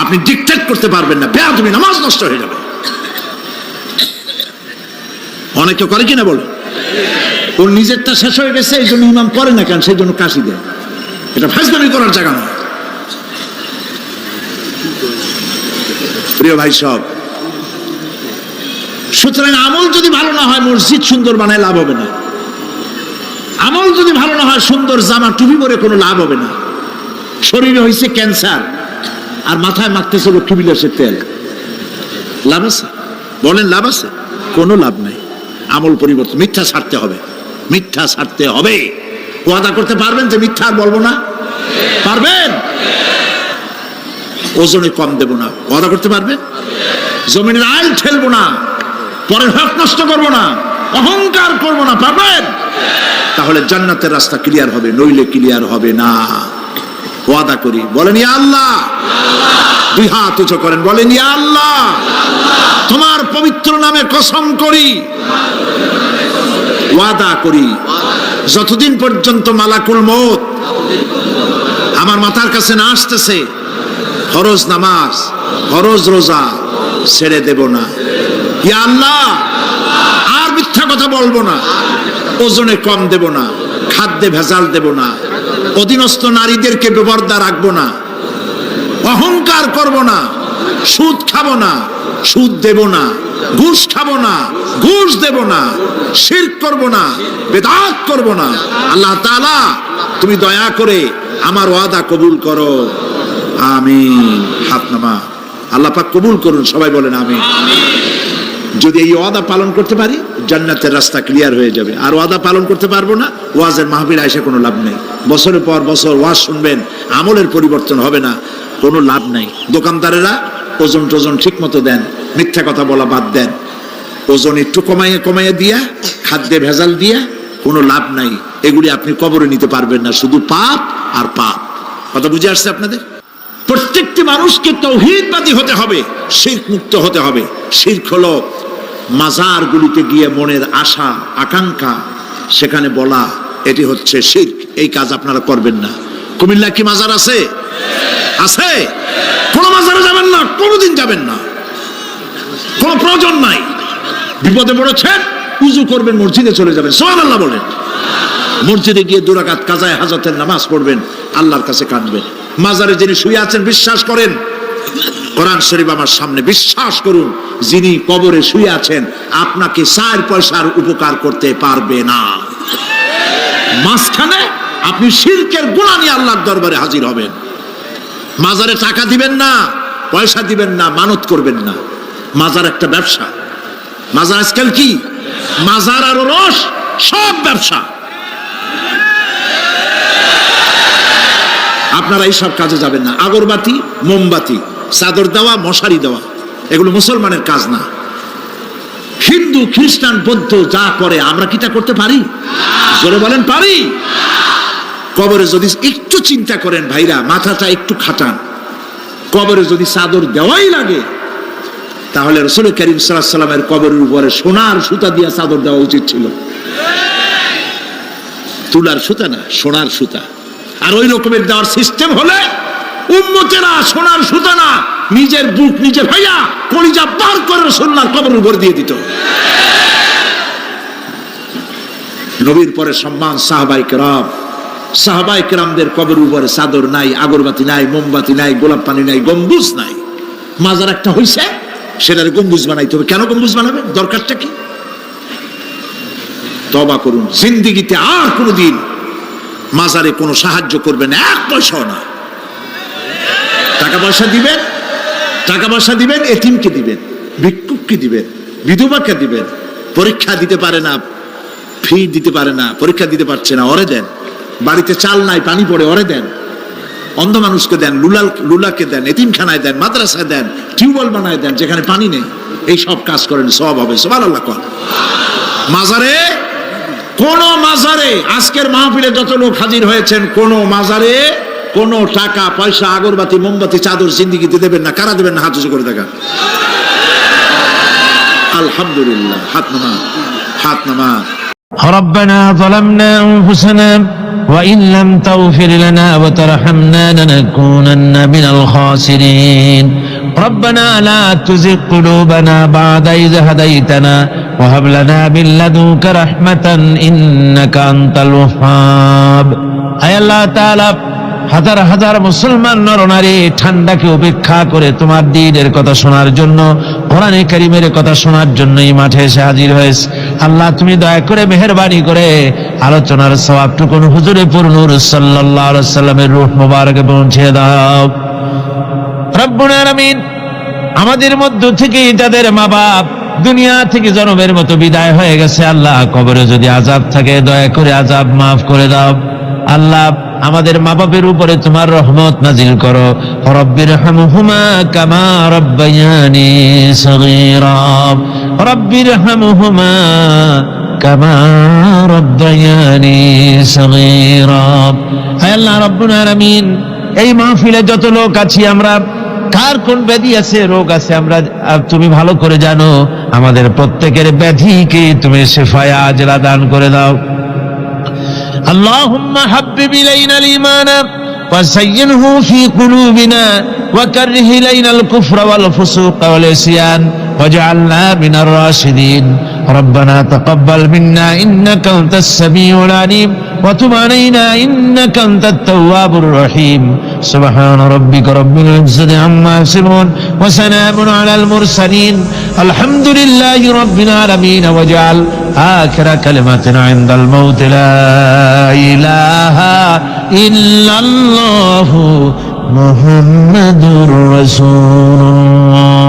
আপনি ডিকটেট করতে পারবেন না, বেয়াদবি, নামাজ নষ্ট হয়ে যাবে। অনেকে করে কিনা বলো, ওর নিজেরটা শেষ হয়ে গেছে এই জন্য ইমাম করে না কেন, সেই জন্য কাশি দেয়। এটা ফাজলামি করার জায়গা নয়। প্রিয় ভাই সব, সুতরাং আমল যদি ভালো না হয় মসজিদ সুন্দর বানায় লাভ হবে না। আমল যদি ভালো না হয় সুন্দর জামা টুপি পরে কোনো লাভ হবে না। শরীরে হয়েছে ক্যান্সার আর মাথায় মাখতেছে লক্ষ্মী বিলাসের তেল, লাভ আছে? বলেন লাভ আছে? কোনো লাভ নাই। আমল পরিবর্তন, মিথ্যা ছাড়তে হবে, মিথ্যা ছাড়তে হবে। ওয়াদা করতে পারবেন যে মিথ্যা আর বলবো না? পারবেন? ওজনে কম দেব না, ওয়াদা করতে পারবেন? জমিনের আইল ঠেলবো না, পরের হক নষ্ট করবো না, অহংকার করবো না, পারবেন? তাহলে জান্নাতের রাস্তা ক্লিয়ার হবে, নইলে ক্লিয়ার হবে না। ওয়াদা করি, বলেন ইয়া আল্লাহ। দুই হাত উঁচু করেন, বলেন ইয়া আল্লাহ, তোমার পবিত্র নামে কসম করি, ওয়াদা করি, যতদিন পর্যন্ত মালাকুল মউত আমার মাথার কাছে না আসতেছে, ফরজ নামাজ, ফরজ রোজা ছেড়ে দেব না। ইয়া আল্লাহ, আর মিথ্যা কথা বলবো না, ওজনে কম দেব না, খাদ্যে ভেজাল দেব না, অধীনস্থ নারীদেরকে বেপরদা রাখবো না, অহংকার করব না, সুদ খাবো না, সুদ দেব না, ঘুষ খাবো না, ঘুষ দেব না, শিরক করব না, বেদাত করব না। আল্লাহ তাআলা তুমি দয়া করে আমার ওয়াদা কবুল করো, আমিন। হাত নামা, আল্লাহ পাক কবুল করুন, সবাই বলেন আমিন। যদি এই ওয়াদা পালন করতে পারি জান্নাতের রাস্তা ক্লিয়ার হয়ে যাবে। আর ওয়াদা পালন করতে পারবো না, ওয়াজের মাহফিল আইসা কোনো লাভ নেই। বছরের পর বছর ওয়াজ শুনবেন, আমলের পরিবর্তন হবে না, কোনো লাভ নাই। দোকানদারেরা ওজন টোজন ঠিক মতো দেন, মিথ্যা কথা বলা বাদ দেন, ওজন একটু কমাইয়ে কমাইয়ে দিয়া, খাদ্যে ভেজাল দিয়া কোনো লাভ নাই। এগুলি আপনি কবরে নিতে পারবেন না, শুধু পাপ আর পাপ। কথা বুঝে আসছে আপনাদের? প্রত্যেকটি মানুষকে তাওহীদবাদী হতে হবে, শিরক মুক্ত হতে হবে। শিরক হলো মাজারগুলিতে গিয়ে মনের আশা আকাঙ্ক্ষা সেখানে বলা, এটি হচ্ছে শিরক। এই কাজ আপনারা করবেন না। কুমিল্লা কি মাজার আছে? আছে? কোন মাজারে যাবেন না, কোনোদিন যাবেন না, কোনো প্রয়োজন নাই। বিপদে পড়েছেন, উযু করবেন, মসজিদে চলে যাবেন, সুবহানাল্লাহ বলেন। মসজিদে গিয়ে 2 রাকাত কাজায়ে হাজতের নামাজ পড়বেন, আল্লাহর কাছে কাঁদবেন। মাজারে যিনি শুয়ে আছেন বিশ্বাস করেন, কোরআন শরীফ আমার সামনে, বিশ্বাস করুন, যিনি কবরে শুয়ে আছেন আপনাকে 4 পয়সার উপকার করতে পারবে না। মাঝখানে আপনি শিরকের গুনাহ নিয়ে আল্লাহর দরবারে হাজির হবেন। মাজারে টাকা দিবেন না, পয়সা দিবেন না, মানত করবেন না। মাজার একটা ব্যবসা। মাজার আজকাল কি? মাজার আর রস সব ব্যবসা। আপনারা এইসব কাজে যাবেন না। আগরবাতি, মোমবাতি, চাদর দেওয়া, মশারি দেওয়া, এগুলো মুসলমানের কাজ না। হিন্দু, খ্রিস্টান, বৌদ্ধ যা করে আমরা কি তা করতে পারি? জোরে বলেন, পারি? কবরে যদি একটু চিন্তা করেন ভাইরা, মাথাটা একটু খাটান, কবরে যদি চাদর দেওয়াই লাগে তাহলে রাসূল কারীম সাল্লাল্লাহু আলাইহি ওয়াসাল্লামের কবরের উপরে সোনার সুতা দিয়ে চাদর দেওয়া উচিত ছিল। তুলার সুতা না, সোনার সুতা। আর ওই রকমের দেওয়ার সিস্টেম হলে উম্মতেরা সোনার সুতা না, নিজের বুক নিজে ভাইয়া কলিজা পার করে রাসূলুল্লাহর কবরের উপর দিয়ে দিত। নবীর পরে সম্মান সাহাবায়ে কেরাম, সাহাবায়ে কেরামদের কবরের উপরে চাদর নাই, আগরবাতি নাই, মোমবাতি নাই, গোলাপ পানি নাই, গম্বুজ নাই। মাজার একটা হইছে, সেটার গম্বুজ বানাইতে হবে। কেন গম্বুজ বানাবে? দরকারটা কি? তওবা করুন, জিন্দেগিতে আর কোনোদিন মাজারে কোনো সাহায্য করবেন, এক পয়সাও না। টাকা পয়সা দিবেন, টাকা পয়সা দিবেন, এতিমকে দিবেন, ভিক্ষুককে দিবেন, বিধবাকে দিবেন। পরীক্ষা দিতে পারে না, ফি দিতে পারে না, পরীক্ষা দিতে পারছে না, ওরে দেন। বাড়িতে চাল নাই, পানি পড়ে, ওরে দেন। অন্ধ মানুষকে দেন, লুলাকে দেন, এতিমখানায় দেন, মাদ্রাসায় দেন, টিউবওয়েল বানায় দেন যেখানে পানি নেই। এই সব কাজ করেন, সব হবে। সুবহানাল্লাহ। মাজারে, কোন মাজারে, আজকের মাহফিলে যত লোক হাজির হয়েছেন, কোন মাজারে কোনো টাকা পয়সা, আগরবাতি, মোমবাতি, চাদর জিন্দিগিতে দেবেন না। কারা দেবেন না? হাত উঁচু করে দেখা। আলহামদুলিল্লাহ। হাত নামা, হাত নামা। ربنا ظلمنا أنفسنا وإن لم تغفر لنا وترحمنا لنكونن من الخاسرين ربنا لا تزغ قلوبنا بعد إذ هديتنا وهب لنا من لدنك رحمة إنك أنت الوهاب أي الله تعالى হাজার হাজার মুসলমান নরনারী ঠান্ডাকে উপেক্ষা করে তোমার দ্বীনের কথা শোনার জন্য, কোরআনে কারীমের কথা শোনার জন্য এই মাঠে এসে হাজির হয়েছে। আল্লাহ তুমি দয়া করে মেহেরবানি করে আলোচনার সওয়াবটুকুন হুজুরে পুরনূর সাল্লাল্লাহু আলাইহি সাল্লামের রূহ মোবারকে পৌঁছে দাও। রব্বুল আলামিন, আমাদের মধ্য থেকে যাদের মা বাপ দুনিয়া থেকে জনমের মতো বিদায় হয়ে গেছে, আল্লাহ কবরে যদি আযাব থাকে দয়া করে আযাব মাফ করে দাও। আল্লাহ আমাদের মা বাপের উপরে তোমার রহমত নাজিল করো। রব্বিরহামহুমা কামা রাব্বায়ানি সগীরা, রব্বিরহামহুমা কামা রাব্বায়ানি সগীরা। হে আল্লাহ রব্বুল আলামিন, এই মাহফিলে যত লোক আছি আমরা, কার কোন ব্যাধি আছে, রোগ আছে, আমরা তুমি ভালো করে জানো। আমাদের প্রত্যেকের ব্যাধিকে তুমি শিফায়ে আজলা দান করে দাও। اللهم حبب إلينا الإيمان وزينه في قلوبنا وكره إلينا الكفر والفسوق والعصيان واجعلنا من الراشدين ربنا تقبل منا إنك أنت السميع العليم وتب علينا إنك أنت التواب الرحيم سبحان ربك رب العزة عما يصفون وسلام على المرسلين الحمد لله رب العالمين واجعل آخر كلمة عند الموت لا إله إلا الله محمد رسول الله